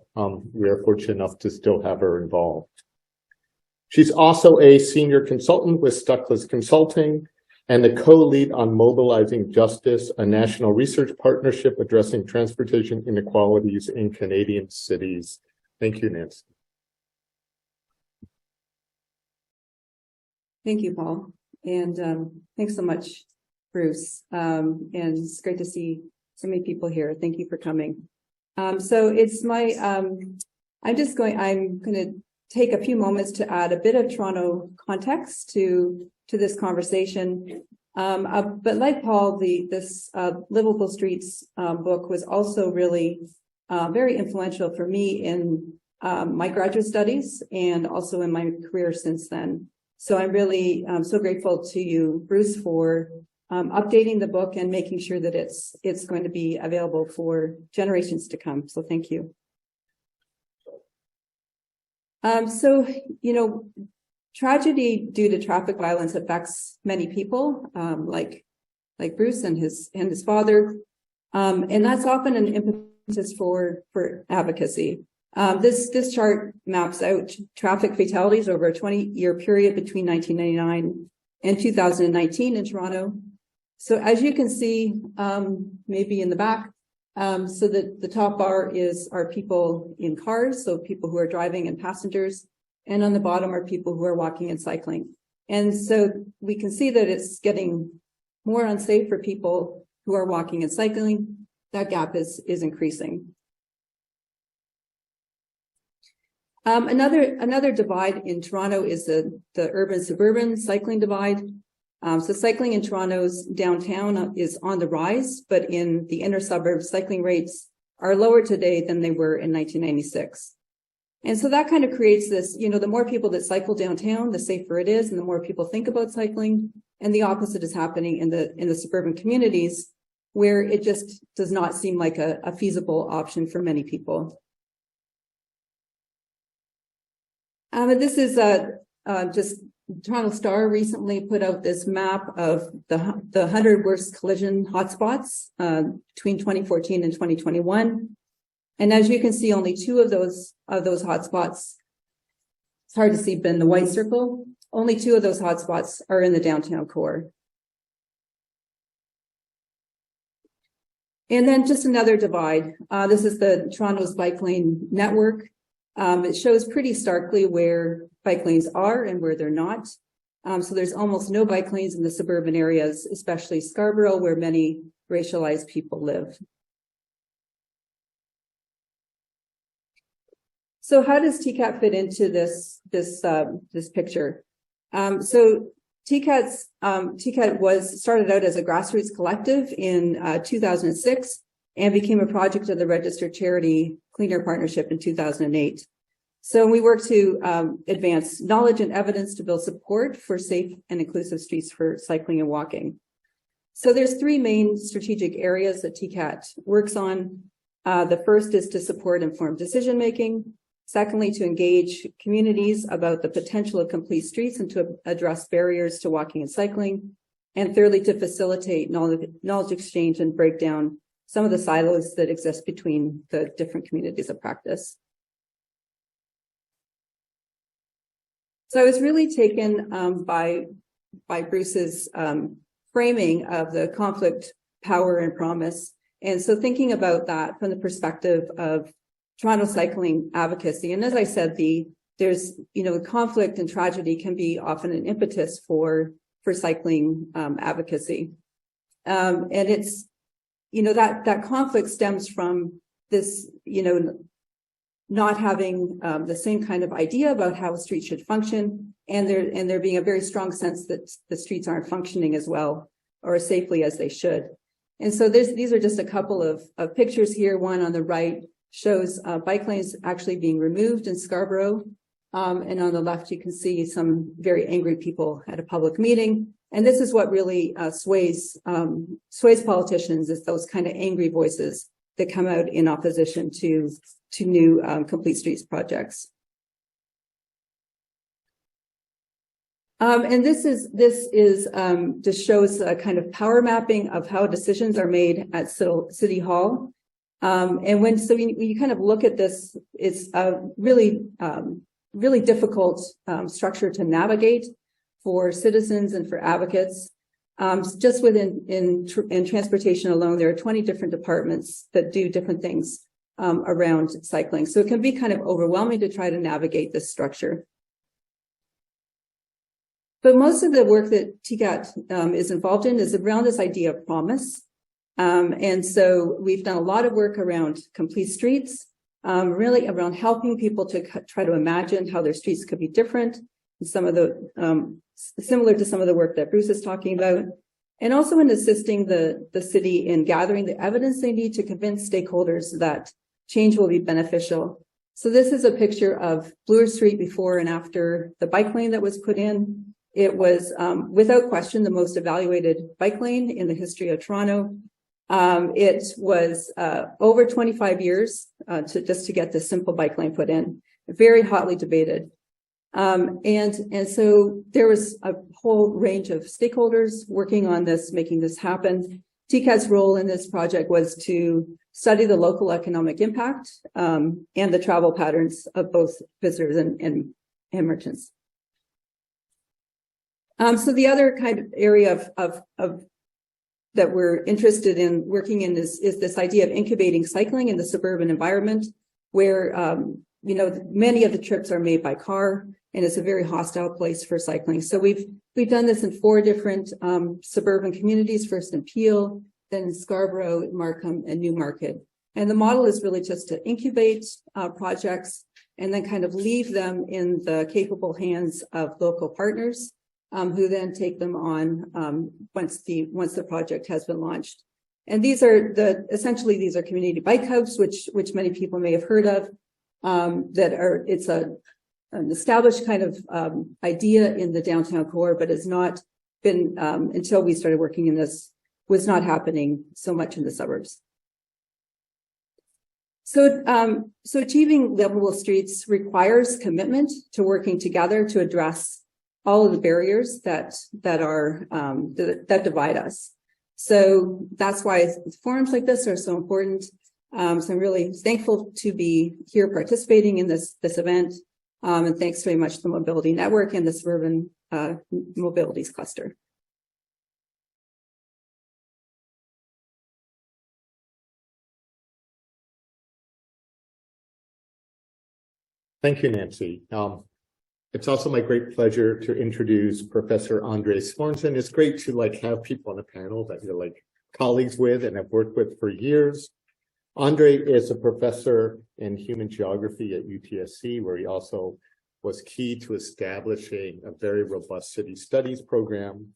we are fortunate enough to still have her involved. She's also a senior consultant with Stuckless Consulting and the co-lead on Mobilizing Justice, a national research partnership addressing transportation inequalities in Canadian cities. Thank you, Nancy. Thank you, Paul. And thanks so much, Bruce. And it's great to see so many people here. Thank you for coming. So it's my, I'm going to take a few moments to add a bit of Toronto context to this conversation. But like Paul, this Livable Streets book was also really very influential for me in my graduate studies and also in my career since then. So I'm really so grateful to you, Bruce, for updating the book and making sure that it's going to be available for generations to come. So thank you. So, you know, tragedy due to traffic violence affects many people, like Bruce and his father. And that's often an impetus for advocacy. This chart maps out traffic fatalities over a 20-year period between 1999 and 2019 in Toronto. So as you can see, maybe in the back, so the top bar are people in cars, so people who are driving and passengers, and on the bottom are people who are walking and cycling. And so we can see that it's getting more unsafe for people who are walking and cycling. That gap is increasing. Another divide in Toronto is the urban-suburban cycling divide. So cycling in Toronto's downtown is on the rise, but in the inner suburbs, cycling rates are lower today than they were in 1996. And so that kind of creates this, you know, the more people that cycle downtown, the safer it is, and the more people think about cycling. And the opposite is happening in the suburban communities. where it just does not seem like a feasible option for many people. This is just Toronto Star recently put out this map of the 100 worst collision hotspots between 2014 and 2021. And as you can see, only 2 of those hotspots, it's hard to see, but in the white circle, only 2 of those hotspots are in the downtown core. And then just another divide. This is the Toronto's bike lane network. It shows pretty starkly where bike lanes are and where they're not. So there's almost no bike lanes in the suburban areas, especially Scarborough, where many racialized people live. So how does TCAT fit into this picture? So TCAT was started out as a grassroots collective in 2006 and became a project of the registered charity Cleaner Partnership in 2008. So we work to advance knowledge and evidence to build support for safe and inclusive streets for cycling and walking. So there's 3 main strategic areas that TCAT works on. The first is to support informed decision-making. Secondly, to engage communities about the potential of complete streets and to address barriers to walking and cycling. And thirdly, to facilitate knowledge exchange and break down some of the silos that exist between the different communities of practice. So I was really taken by Bruce's framing of the conflict, power, and promise. And so thinking about that from the perspective of Toronto cycling advocacy. And as I said, there's conflict and tragedy can be often an impetus for cycling advocacy. And it's, that conflict stems from this, not having the same kind of idea about how a street should function, and there being a very strong sense that the streets aren't functioning as well or as safely as they should. And so these are just a couple of pictures here. One on the right shows bike lanes actually being removed in Scarborough. And on the left, you can see some very angry people at a public meeting. And this is what really sways politicians, is those kind of angry voices that come out in opposition to new complete streets projects. And this just shows a kind of power mapping of how decisions are made at City Hall. And when you kind of look at this, it's a really difficult structure to navigate for citizens and for advocates. Just in transportation alone, there are 20 different departments that do different things around cycling. So it can be kind of overwhelming to try to navigate this structure. But most of the work that TCAT is involved in is around this idea of promise. And so we've done a lot of work around complete streets, really around helping people to try to imagine how their streets could be different, and some of the similar to some of the work that Bruce is talking about, and also in assisting the city in gathering the evidence they need to convince stakeholders that change will be beneficial. So this is a picture of Bloor Street before and after the bike lane that was put in. It was, without question, the most evaluated bike lane in the history of Toronto. It was over 25 years to get this simple bike lane put in, very hotly debated. And so there was a whole range of stakeholders working on this, making this happen. TCAT's role in this project was to study the local economic impact and the travel patterns of both visitors and merchants. So the other kind of area of that we're interested in working in is this idea of incubating cycling in the suburban environment, where many of the trips are made by car, and it's a very hostile place for cycling. So we've done this in 4 different suburban communities, first in Peel, then in Scarborough, Markham, and Newmarket. And the model is really just to incubate projects and then kind of leave them in the capable hands of local partners, who then take them on once the project has been launched. And these are these are community bike hubs, which many people may have heard of. It's an established kind of idea in the downtown core, but has not been until we started working in this was not happening so much in the suburbs. So achieving livable streets requires commitment to working together to address all of the barriers that divide us. So that's why forums like this are so important. So I'm really thankful to be here participating in this event. And thanks very much to the Mobility Network and the Suburban Mobilities Cluster. Thank you, Nancy. It's also my great pleasure to introduce Professor André Sorensen. It's great to have people on a panel that you're colleagues with and have worked with for years. André is a professor in human geography at UTSC, where he also was key to establishing a very robust city studies program.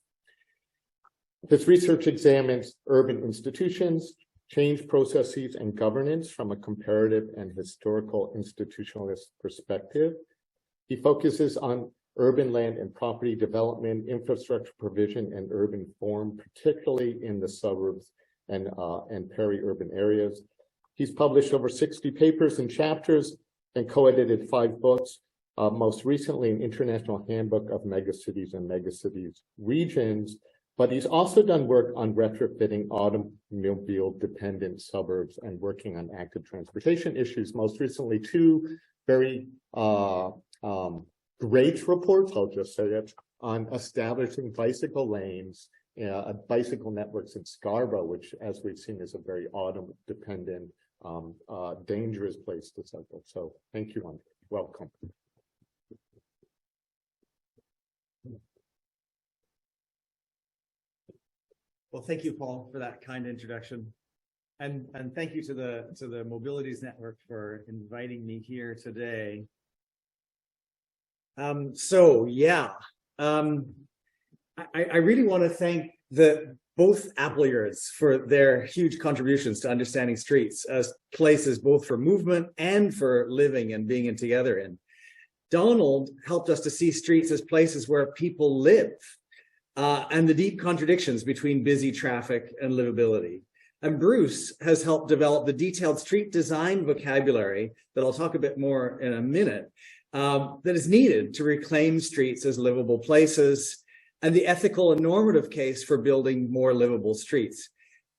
His research examines urban institutions, change processes, and governance from a comparative and historical institutionalist perspective. He focuses on urban land and property development, infrastructure provision, and urban form, particularly in the suburbs and peri-urban areas. He's published over 60 papers and chapters and co-edited 5 books, most recently an International Handbook of Megacities and Megacities Regions. But he's also done work on retrofitting automobile-dependent suburbs and working on active transportation issues. Most recently, 2 very great reports, I'll just say it, on establishing bicycle lanes, bicycle networks in Scarborough, which, as we've seen, is a very auto-dependent, dangerous place to cycle. So thank you, André. Welcome. Well, thank you, Paul, for that kind introduction. And thank you to the Mobilities Network for inviting me here today. I really want to thank both Appleyards for their huge contributions to understanding streets as places both for movement and for living and being together in. Donald helped us to see streets as places where people live, and the deep contradictions between busy traffic and livability. And Bruce has helped develop the detailed street design vocabulary that I'll talk a bit more in a minute, that is needed to reclaim streets as livable places, and the ethical and normative case for building more livable streets.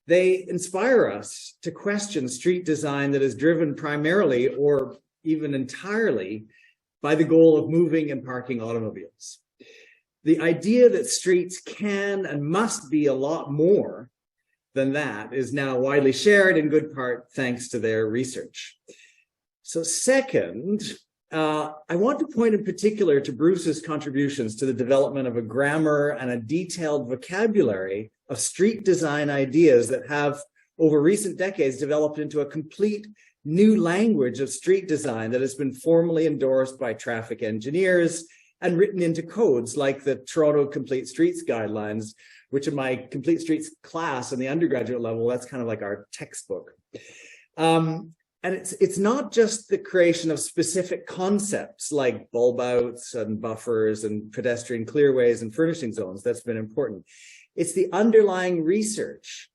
They inspire us to question street design that is driven primarily or even entirely by the goal of moving and parking automobiles. The idea that streets can and must be a lot more than that is now widely shared, in good part thanks to their research. So second, I want to point in particular to Bruce's contributions to the development of a grammar and a detailed vocabulary of street design ideas that have, over recent decades, developed into a complete new language of street design that has been formally endorsed by traffic engineers and written into codes like the Toronto Complete Streets Guidelines, which in my Complete Streets class in the undergraduate level, that's kind of like our textbook. And it's not just the creation of specific concepts like bulb outs and buffers and pedestrian clearways and furnishing zones that's been important. It's the underlying research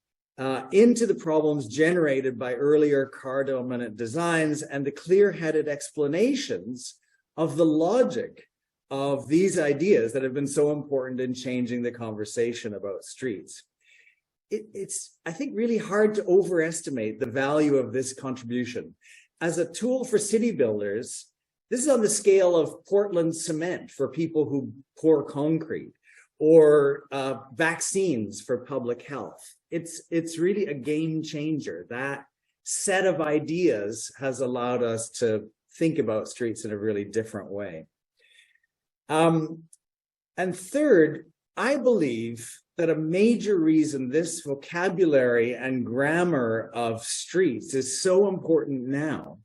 into the problems generated by earlier car-dominant designs and the clear-headed explanations of the logic of these ideas that have been so important in changing the conversation about streets. It's, I think, really hard to overestimate the value of this contribution. As a tool for city builders, this is on the scale of Portland cement for people who pour concrete, or vaccines for public health. It's really a game changer. That set of ideas has allowed us to think about streets in a really different way. And third, I believe that a major reason this vocabulary and grammar of streets is so important now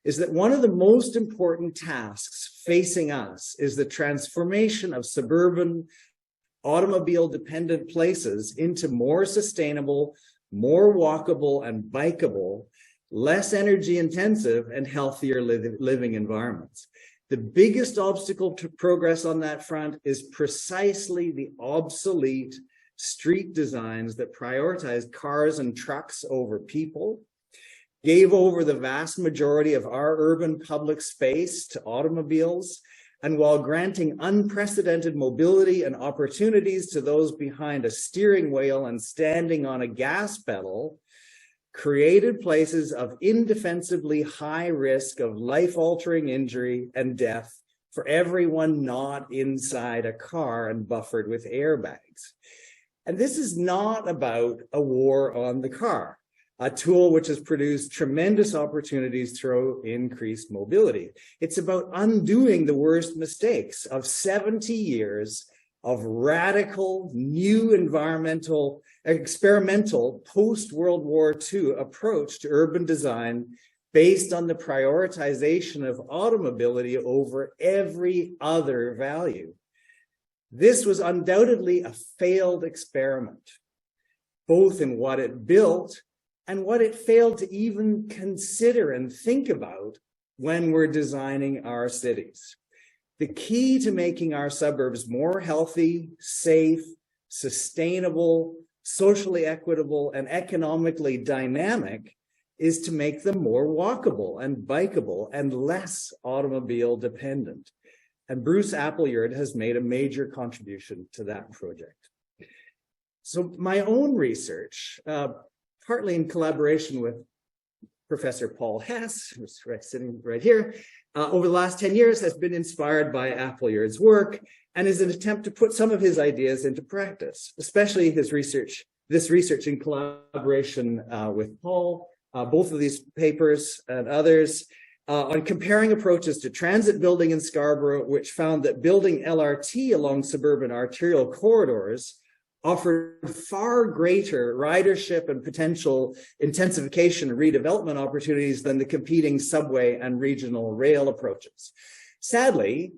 is that one of the most important tasks facing us is the transformation of suburban, automobile-dependent places into more sustainable, more walkable and bikeable, less energy-intensive and healthier living environments. The biggest obstacle to progress on that front is precisely the obsolete street designs that prioritized cars and trucks over people, gave over the vast majority of our urban public space to automobiles, and while granting unprecedented mobility and opportunities to those behind a steering wheel and standing on a gas pedal, created places of indefensibly high risk of life-altering injury and death for everyone not inside a car and buffered with airbags. And this is not about a war on the car, a tool which has produced tremendous opportunities through increased mobility. It's about undoing the worst mistakes of 70 years of radical, new experimental post-World War II approach to urban design based on the prioritization of automobility over every other value. This was undoubtedly a failed experiment, both in what it built and what it failed to even consider and think about when we're designing our cities. The key to making our suburbs more healthy, safe, sustainable, socially equitable, and economically dynamic is to make them more walkable and bikeable and less automobile dependent. And Bruce Appleyard has made a major contribution to that project. So my own research, partly in collaboration with Professor Paul Hess, who's sitting right here, over the last 10 years has been inspired by Appleyard's work and is an attempt to put some of his ideas into practice, especially this research in collaboration with Paul, both of these papers and others, on comparing approaches to transit building in Scarborough, which found that building LRT along suburban arterial corridors offered far greater ridership and potential intensification and redevelopment opportunities than the competing subway and regional rail approaches. Sadly,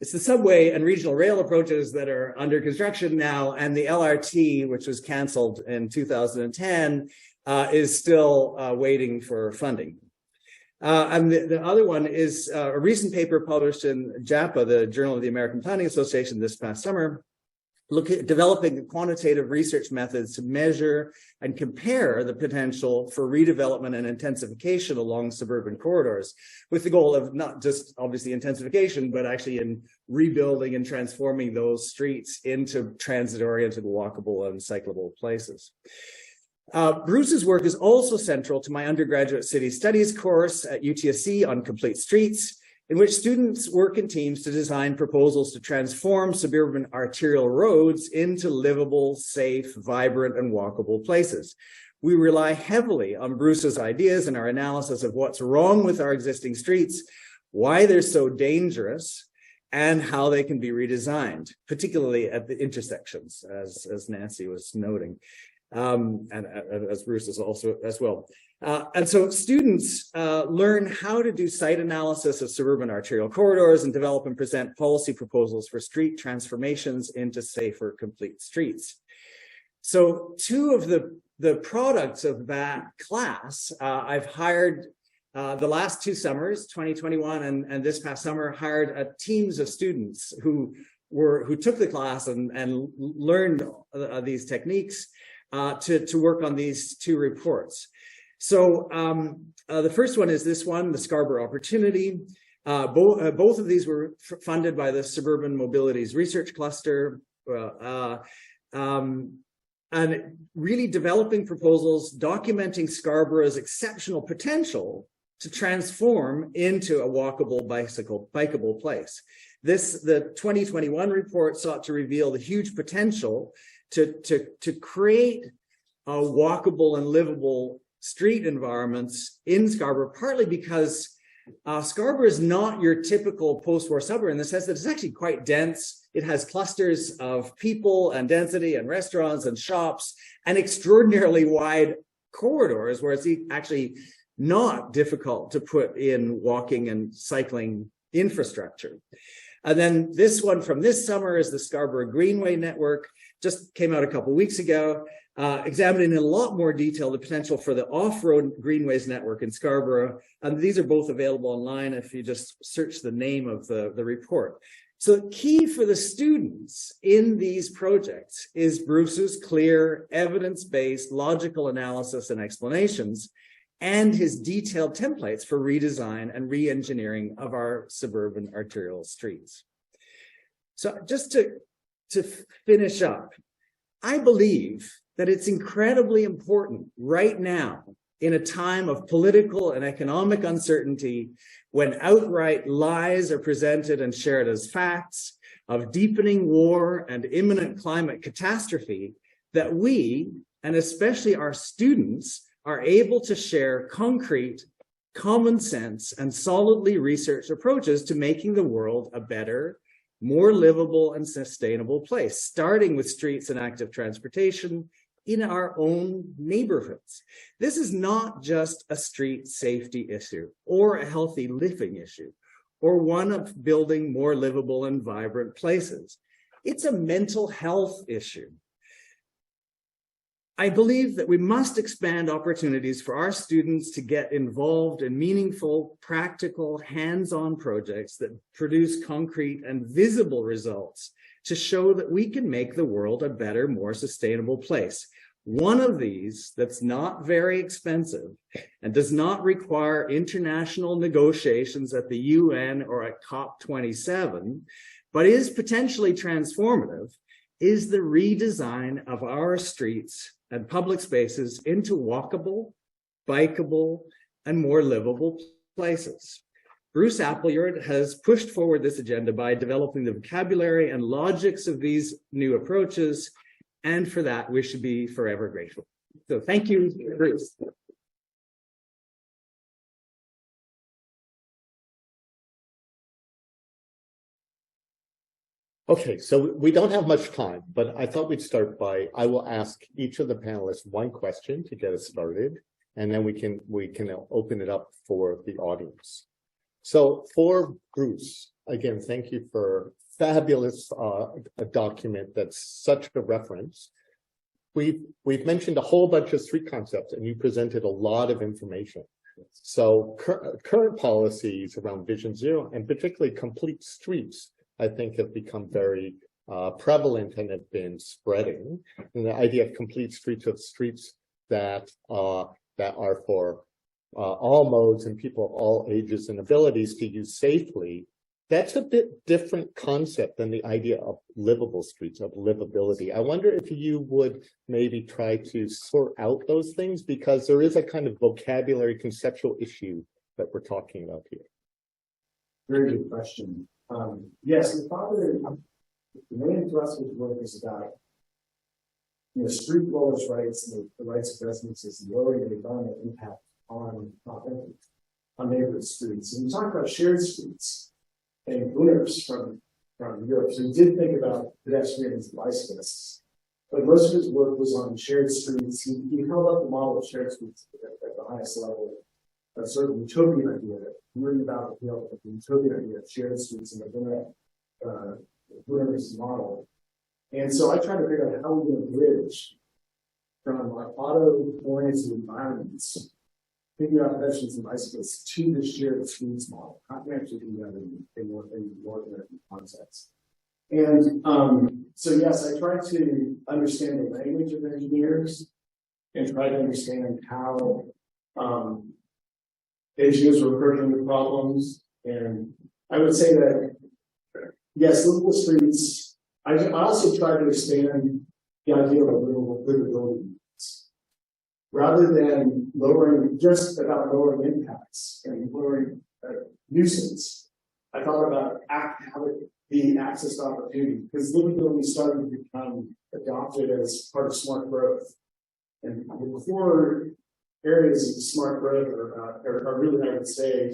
it's the subway and regional rail approaches that are under construction now, and the LRT, which was canceled in 2010, is still waiting for funding. And the other one is a recent paper published in JAPA, the Journal of the American Planning Association, this past summer, developing quantitative research methods to measure and compare the potential for redevelopment and intensification along suburban corridors, with the goal of not just obviously intensification, but actually in rebuilding and transforming those streets into transit-oriented, walkable and cyclable places. Bruce's work is also central to my undergraduate city studies course at UTSC on complete streets, in which students work in teams to design proposals to transform suburban arterial roads into livable, safe, vibrant, and walkable places. We rely heavily on Bruce's ideas and our analysis of what's wrong with our existing streets, why they're so dangerous, and how they can be redesigned, particularly at the intersections, as Nancy was noting, and as Bruce is also as well. And so students learn how to do site analysis of suburban arterial corridors and develop and present policy proposals for street transformations into safer, complete streets. So two of the products of that class, I've hired the last 2 summers, 2021 and this past summer, hired teams of students who took the class and learned these techniques to work on these 2 reports. So the first one is this one, the Scarborough Opportunity. Both of these were funded by the Suburban Mobilities Research Cluster, and really developing proposals documenting Scarborough's exceptional potential to transform into a walkable, bikeable place. The 2021 report sought to reveal the huge potential to create walkable and livable street environments in Scarborough, partly because Scarborough is not your typical post-war suburb in the sense that it's actually quite dense. It has clusters of people and density and restaurants and shops and extraordinarily wide corridors where it's actually not difficult to put in walking and cycling infrastructure. And then this one from this summer is the Scarborough Greenway Network, just came out a couple of weeks ago, examining in a lot more detail the potential for the off-road greenways network in Scarborough. And these are both available online if you just search the name of the report. So key for the students in these projects is Bruce's clear, evidence-based, logical analysis and explanations, and his detailed templates for redesign and re-engineering of our suburban arterial streets. So just to finish up, I believe that it's incredibly important right now, in a time of political and economic uncertainty, when outright lies are presented and shared as facts, of deepening war and imminent climate catastrophe, that we, and especially our students, are able to share concrete, common sense, and solidly researched approaches to making the world a better, more livable and sustainable place, starting with streets and active transportation in our own neighborhoods. This is not just a street safety issue or a healthy living issue or one of building more livable and vibrant places. It's a mental health issue. I believe that we must expand opportunities for our students to get involved in meaningful, practical, hands-on projects that produce concrete and visible results to show that we can make the world a better, more sustainable place. One of these that's not very expensive and does not require international negotiations at the UN or at COP27, but is potentially transformative, is the redesign of our streets and public spaces into walkable, bikeable, and more livable places. Bruce Appleyard has pushed forward this agenda by developing the vocabulary and logics of these new approaches, and for that, we should be forever grateful. So thank you, Bruce. Okay, so we don't have much time, but I thought we'd start by, I will ask each of the panelists one question to get us started, and then we can open it up for the audience. So for Bruce, again, thank you for fabulous a document that's such a reference. We've mentioned a whole bunch of street concepts, and you presented a lot of information. So current policies around Vision Zero, and particularly complete streets, I think have become very prevalent and have been spreading. And the idea of complete streets, of streets that are for all modes and people of all ages and abilities to use safely, that's a bit different concept than the idea of livable streets, of livability. I wonder if you would maybe try to sort out those things, because there is a kind of vocabulary conceptual issue that we're talking about here. Very good question. Yes, the main thrust of the work is about street dwellers' rights and the rights of residences and lowering the environmental impact on neighborhood streets. And we talked about shared streets and winners from Europe. So we did think about pedestrians and bicyclists, but most of his work was on shared streets. He held up the model of shared streets at the highest level. A sort of utopian idea, learning about the utopian idea of shared streets and the Winners model. And so I tried to figure out how we're going to bridge from our auto-oriented environments, figure out pedestrians and bicyclists, to the shared streets model. How can we actually do that in more context? And so yes, I tried to understand the language of engineers and try to understand how engineers were approaching the problems. And I would say that, yes, livable streets, I also tried to expand the idea of livability. Rather than just about lowering impacts and lowering nuisance, I thought about how the access to opportunity, because livability started to become adopted as part of smart growth. And the core areas of smart growth are really, I would say,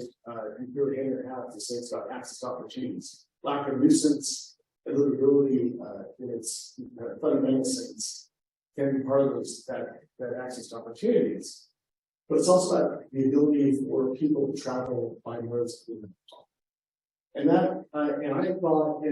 really hand in hand to say it's about access to opportunities. Lack of nuisance and livability in its fundamental sense can be part of that access to opportunities. But it's also about the ability for people to travel by modes of movement. And I thought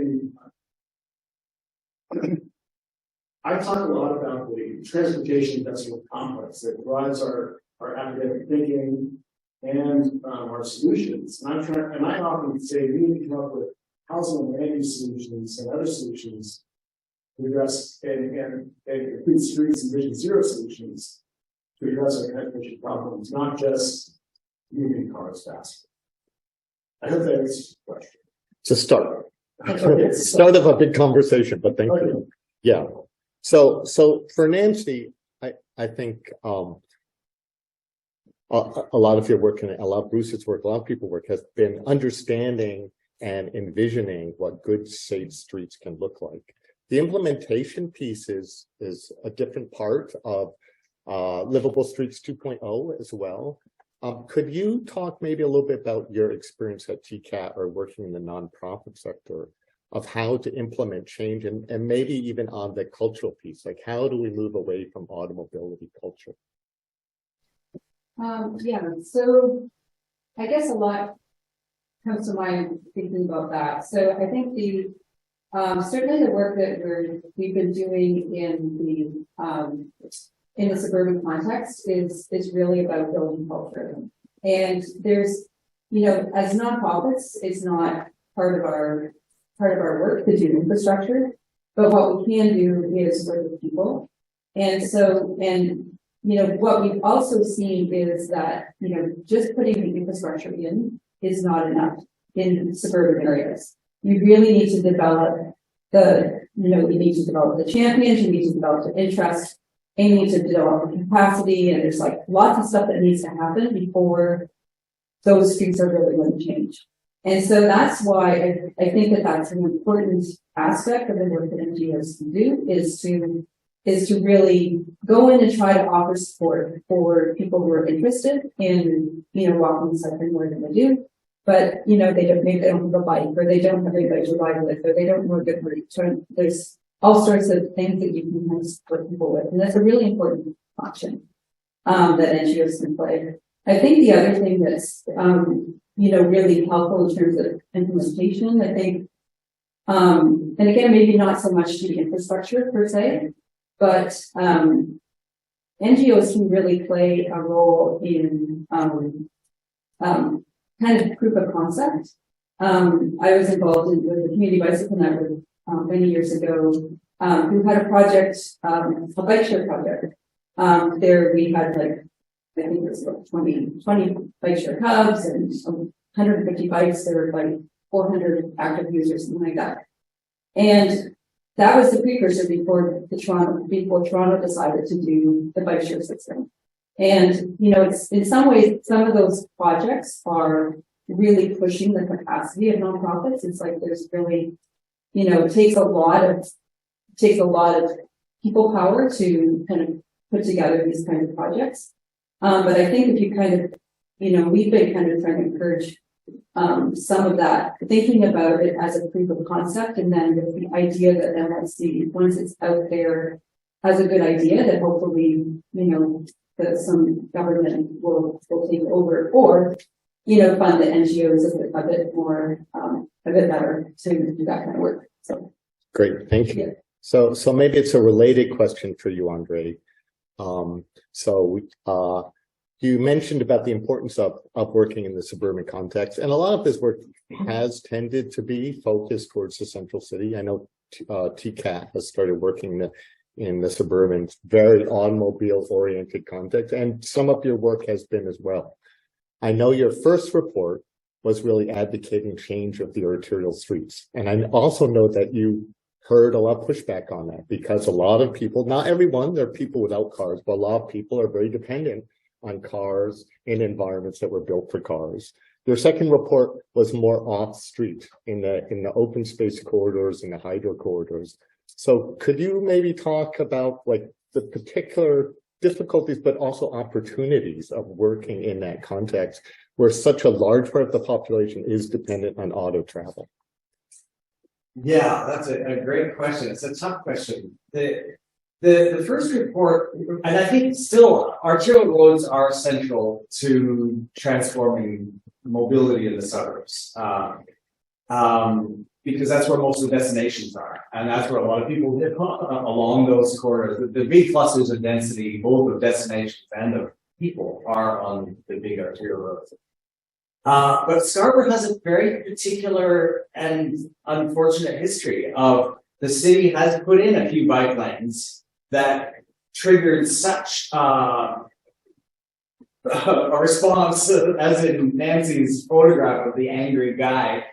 I talk a lot about the transportation industrial complex that drives our academic thinking and our solutions. And I often say we need to come up with housing and land use solutions and other solutions to address and include streets and Vision Zero solutions to address our transportation problems, not just moving cars faster. I hope that answers the question. To start. Okay. Start of a big conversation, but thank you. Yeah. So for Nancy, I think a lot of your work and a lot of Bruce's work, a lot of people's work has been understanding and envisioning what good, safe streets can look like. The implementation piece is a different part of Livable Streets 2.0 as well. Could you talk maybe a little bit about your experience at TCAT or working in the nonprofit sector of how to implement change and maybe even on the cultural piece, like how do we move away from automobility culture? Yeah, so I guess a lot comes to mind thinking about that. So I think certainly the work that we've been doing in the suburban context is really about building culture. And there's, as nonprofits, it's not part of our work to do infrastructure, but what we can do is work with people. And so, what we've also seen is that, just putting the infrastructure in is not enough in suburban areas. You really need to develop you need to develop the champions, you need to develop the interest, and you need to develop the capacity, and there's like lots of stuff that needs to happen before those streets are really going to change. And so that's why I think that that's an important aspect of the work that NGOs can do is to really go in and try to offer support for people who are interested in, walking and cycling more than they do. But, they don't have a bike, or they don't have anybody to ride with, or they don't know a good route. So there's all sorts of things that you can kind of support people with. And that's a really important function, that NGOs can play. I think the other thing that's, really helpful in terms of implementation, I think, and again, maybe not so much to the infrastructure per se, but, NGOs can really play a role in, kind of proof of concept. I was involved with the Community Bicycle Network many years ago, who had a project, a bike share project. There we had I think it was about 20 bike share hubs and 150 bikes. There were like 400 active users, something like that. And that was the precursor before Toronto decided to do the bike share system. And, it's in some ways, some of those projects are really pushing the capacity of nonprofits. It's like there's really, it takes a lot of people power to kind of put together these kind of projects. But I think if you kind of, we've been kind of trying to encourage some of that, thinking about it as a proof of concept, and then with the idea that MLC, once it's out there, has a good idea that hopefully, that some government will take over, or, fund the NGOs a bit more, a bit better to do that kind of work. So great, thank you. Yeah. So maybe it's a related question for you, André. You mentioned about the importance of working in the suburban context, and a lot of this work has tended to be focused towards the central city. I know TCAT has started working in the suburban, very automobile-oriented context, and some of your work has been as well. I know your first report was really advocating change of the arterial streets, and I also know that you heard a lot of pushback on that because a lot of people, not everyone, there are people without cars, but a lot of people are very dependent on cars in environments that were built for cars. Your second report was more off street in the open space corridors and the hydro corridors. So could you maybe talk about the particular difficulties, but also opportunities of working in that context where such a large part of the population is dependent on auto travel? Yeah, that's a great question. It's a tough question. The first report, and I think still arterial roads are central to transforming mobility in the suburbs, because that's where most of the destinations are, and that's where a lot of people live along those corridors. The big clusters of density, both of destinations and of people, are on the big arterial roads. But Scarborough has a very particular and unfortunate history of the city has put in a few bike lanes that triggered such a response, as in Nancy's photograph of the angry guy,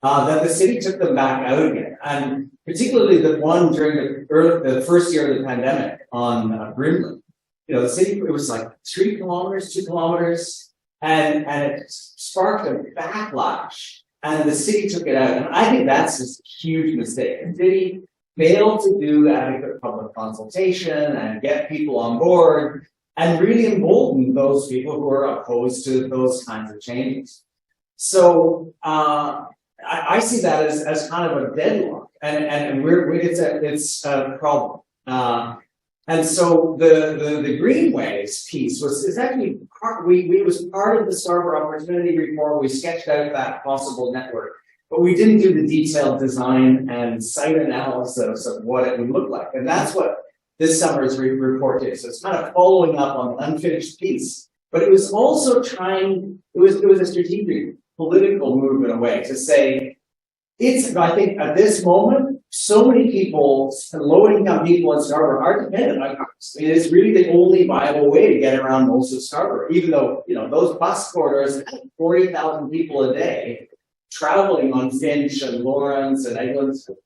that the city took them back out again. And particularly the one during the first year of the pandemic on Grimland. You know, the city, it was like 3 kilometers, 2 kilometers, and it sparked a backlash, and the city took it out. And I think that's just a huge mistake. The city failed to do adequate public consultation and get people on board and really embolden those people who are opposed to those kinds of changes. So I see that as kind of a deadlock, and it's a problem. And so the greenways piece is actually it was part of the Scarborough Opportunity Report. We sketched out that possible network, but we didn't do the detailed design and site analysis of what it would look like. And that's what this summer's report is. So it's kind of following up on the unfinished piece, but it was also it was a strategic political move in a way to say, I think at this moment, so many people, low-income people in Scarborough are dependent on cars. I mean, it's really the only viable way to get around most of Scarborough, even though, you know, those bus corridors have 40,000 people a day traveling on Finch and Lawrence and Eglinton.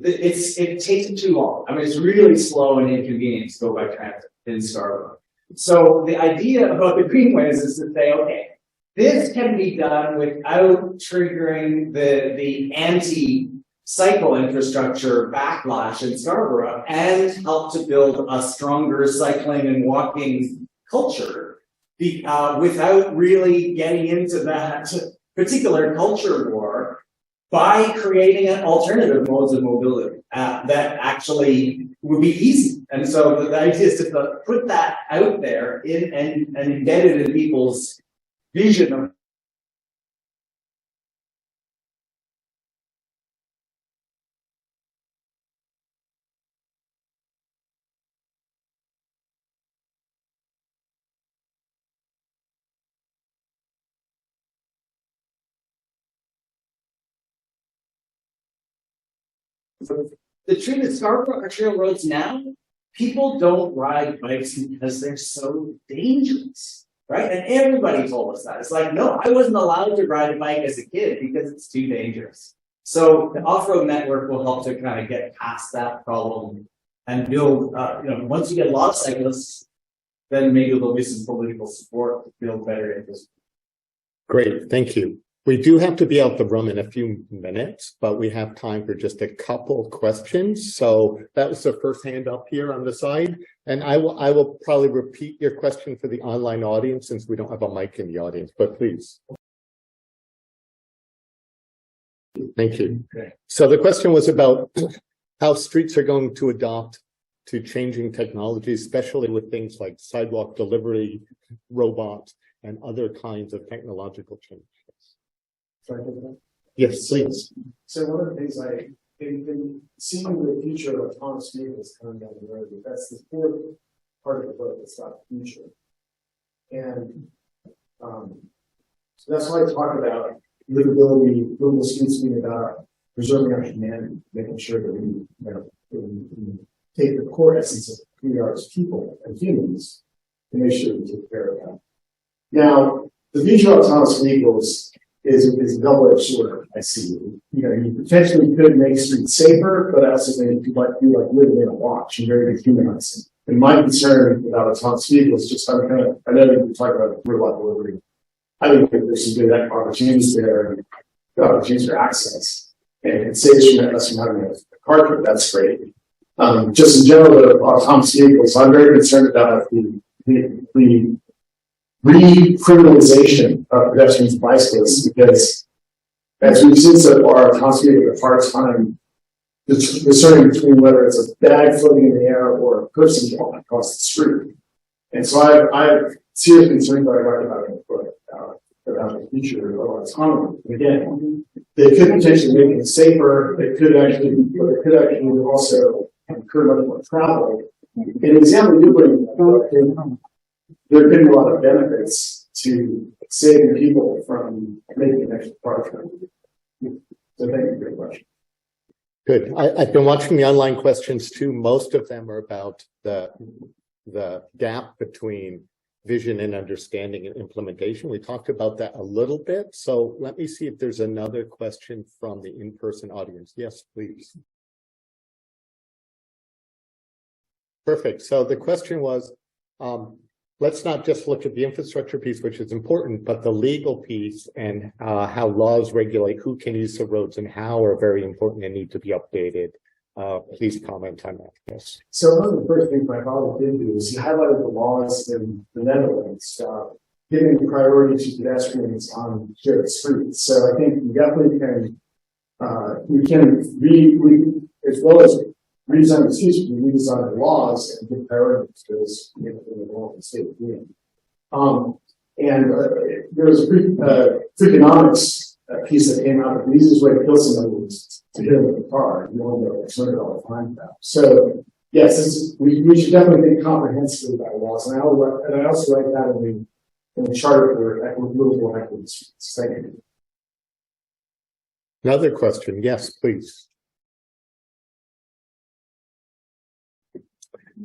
It takes too long. I mean, it's really slow and inconvenient to go by transit in Scarborough. So the idea about the greenways is to say, okay, this can be done without triggering the anti-cycle infrastructure backlash in Scarborough and help to build a stronger cycling and walking culture without really getting into that particular culture war by creating an alternative modes of mobility that actually would be easy. And so the idea is to put that out there and embed it in people's vision of the truth is, Scarborough arterial roads now, people don't ride bikes because they're so dangerous, right? And everybody told us that. It's like, no, I wasn't allowed to ride a bike as a kid because it's too dangerous. So the off-road network will help to kind of get past that problem and build, once you get a lot of cyclists, then maybe there'll be some political support to build better infrastructure. Great, thank you. We do have to be out the room in a few minutes, but we have time for just a couple questions. So that was the first hand up here on the side. And I will probably repeat your question for the online audience since we don't have a mic in the audience, but please. Thank you. Okay. So the question was about how streets are going to adopt to changing technologies, especially with things like sidewalk delivery, robots, and other kinds of technological changes. Yes, please. So one of the things I've been seeing the future of autonomous vehicles coming down the road, that's the fourth part of the book. It's about the future. And so that's why I talk about livable streets being about preserving our humanity, making sure that we take the core essence of who we are as people and humans and make sure we take care of that. Now, the future of autonomous vehicles is a double-edged sword, I see. You potentially could make streets safer, but also make you like living in a watch and very dehumanizing. And my concern about autonomous vehicles, just I know that we talk about robot delivery. I think that there's some good opportunities there and opportunities for access. And it saves us from having a car trip. That's great. Just in general, the autonomous vehicles, I'm very concerned about the recriminalization of pedestrians and bicyclists, because as we've seen so far, autonomous vehicles have a hard time discerning between whether it's a bag floating in the air or a person walking across the street. And so I have serious concerns about the future of autonomy. Again, they could potentially make it safer. It could actually also incur much more travel. An example you bring, there could be a lot of benefits to saving people from making an extra project. So thank you for your question. Good. I've been watching the online questions too. Most of them are about the gap between vision and understanding and implementation. We talked about that a little bit. So let me see if there's another question from the in-person audience. Yes, please. Perfect. So the question was, let's not just look at the infrastructure piece, which is important, but the legal piece and how laws regulate who can use the roads and how are very important and need to be updated. Please comment on that. Yes. So one of the first things my father did do is he highlighted the laws in the Netherlands, giving priority to pedestrians on shared streets. So I think we definitely can, as well as redesign the streets, we redesign the laws and give priority to those in the law and state of being. There's a Freakonomics piece that came out. The easiest way to kill somebody is to hit them with a car. You want to turn it all the time now. So yes, we should definitely think comprehensively about laws, and I also write that in the charter for livable equity streets. Thank you. Another question. Yes, please.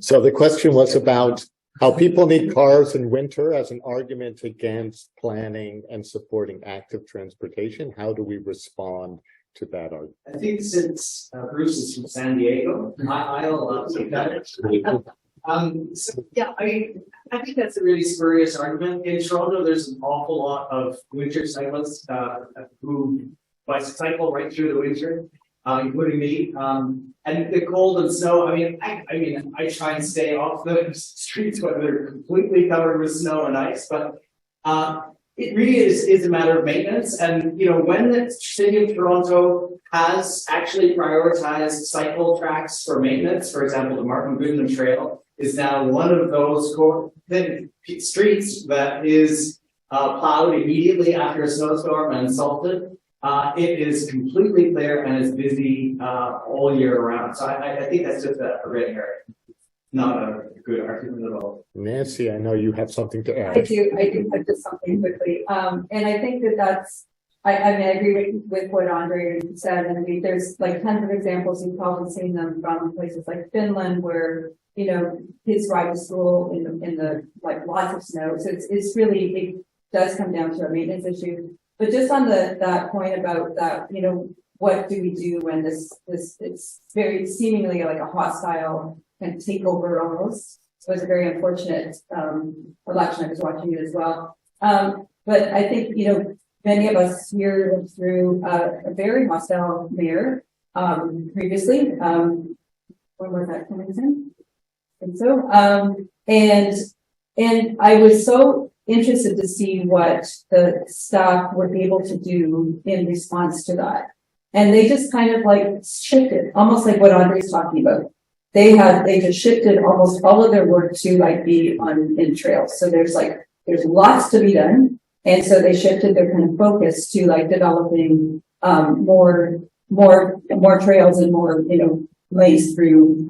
So the question was about how people need cars in winter as an argument against planning and supporting active transportation. How do we respond to that argument? I think since Bruce is from San Diego, I'll take that. So yeah, I think that's a really spurious argument. In Toronto, there's an awful lot of winter cyclists who cycle right through the winter, including me. And the cold and snow. I try and stay off the streets when they're completely covered with snow and ice, but it really is a matter of maintenance. And when the city of Toronto has actually prioritized cycle tracks for maintenance, for example, the Martin Goodman Trail is now one of those streets that is plowed immediately after a snowstorm and salted. It is completely clear and is busy all year round. So I think that's just a red herring, not a good argument at all. Nancy, I know you have something to add. I do have just something quickly. And I think I agree with what André said. And there's like tons of examples. You've probably seen them from places like Finland where, kids ride to school in the like lots of snow. So it's really, it does come down to a maintenance issue. But just on that point about that, what do we do when this it's very seemingly like a hostile kind of takeover almost. So it's a very unfortunate election. I was watching it as well. But I think, many of us here lived through a very hostile mayor previously. When was that coming in? And so, and I was so interested to see what the staff were able to do in response to that. And they just kind of like shifted, almost like what Andre's talking about. They just shifted almost all of their work to like be in trails. So there's lots to be done. And so they shifted their kind of focus to like developing more trails and more, lanes through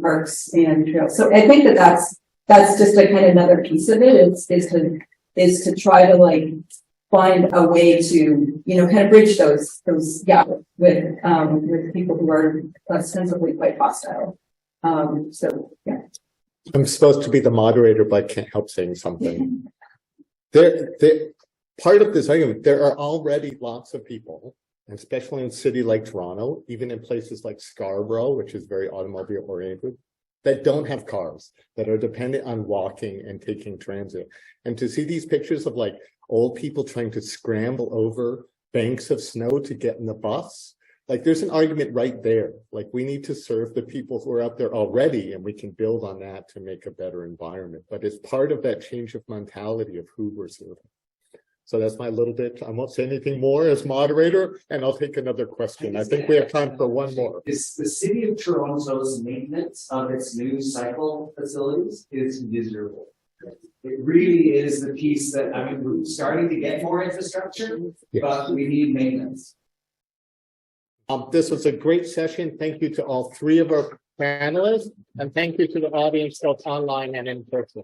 parks and trails. So I think that's just like kind of another piece of it is to try to like find a way to, kind of bridge those gaps with people who are ostensibly quite hostile. So yeah. I'm supposed to be the moderator, but I can't help saying something. Part of this argument, there are already lots of people, especially in a city like Toronto, even in places like Scarborough, which is very automobile oriented, that don't have cars, that are dependent on walking and taking transit. And to see these pictures of like old people trying to scramble over banks of snow to get in the bus, like there's an argument right there. Like we need to serve the people who are out there already, and we can build on that to make a better environment. But it's part of that change of mentality of who we're serving. So that's my little bit. I won't say anything more as moderator, and I'll take another question. I think we have time for one more. Is the city of Toronto's maintenance of its new cycle facilities is miserable. It really is the piece that, we're starting to get more infrastructure, yes, but we need maintenance. This was a great session. Thank you to all three of our panelists, and thank you to the audience both online and in person.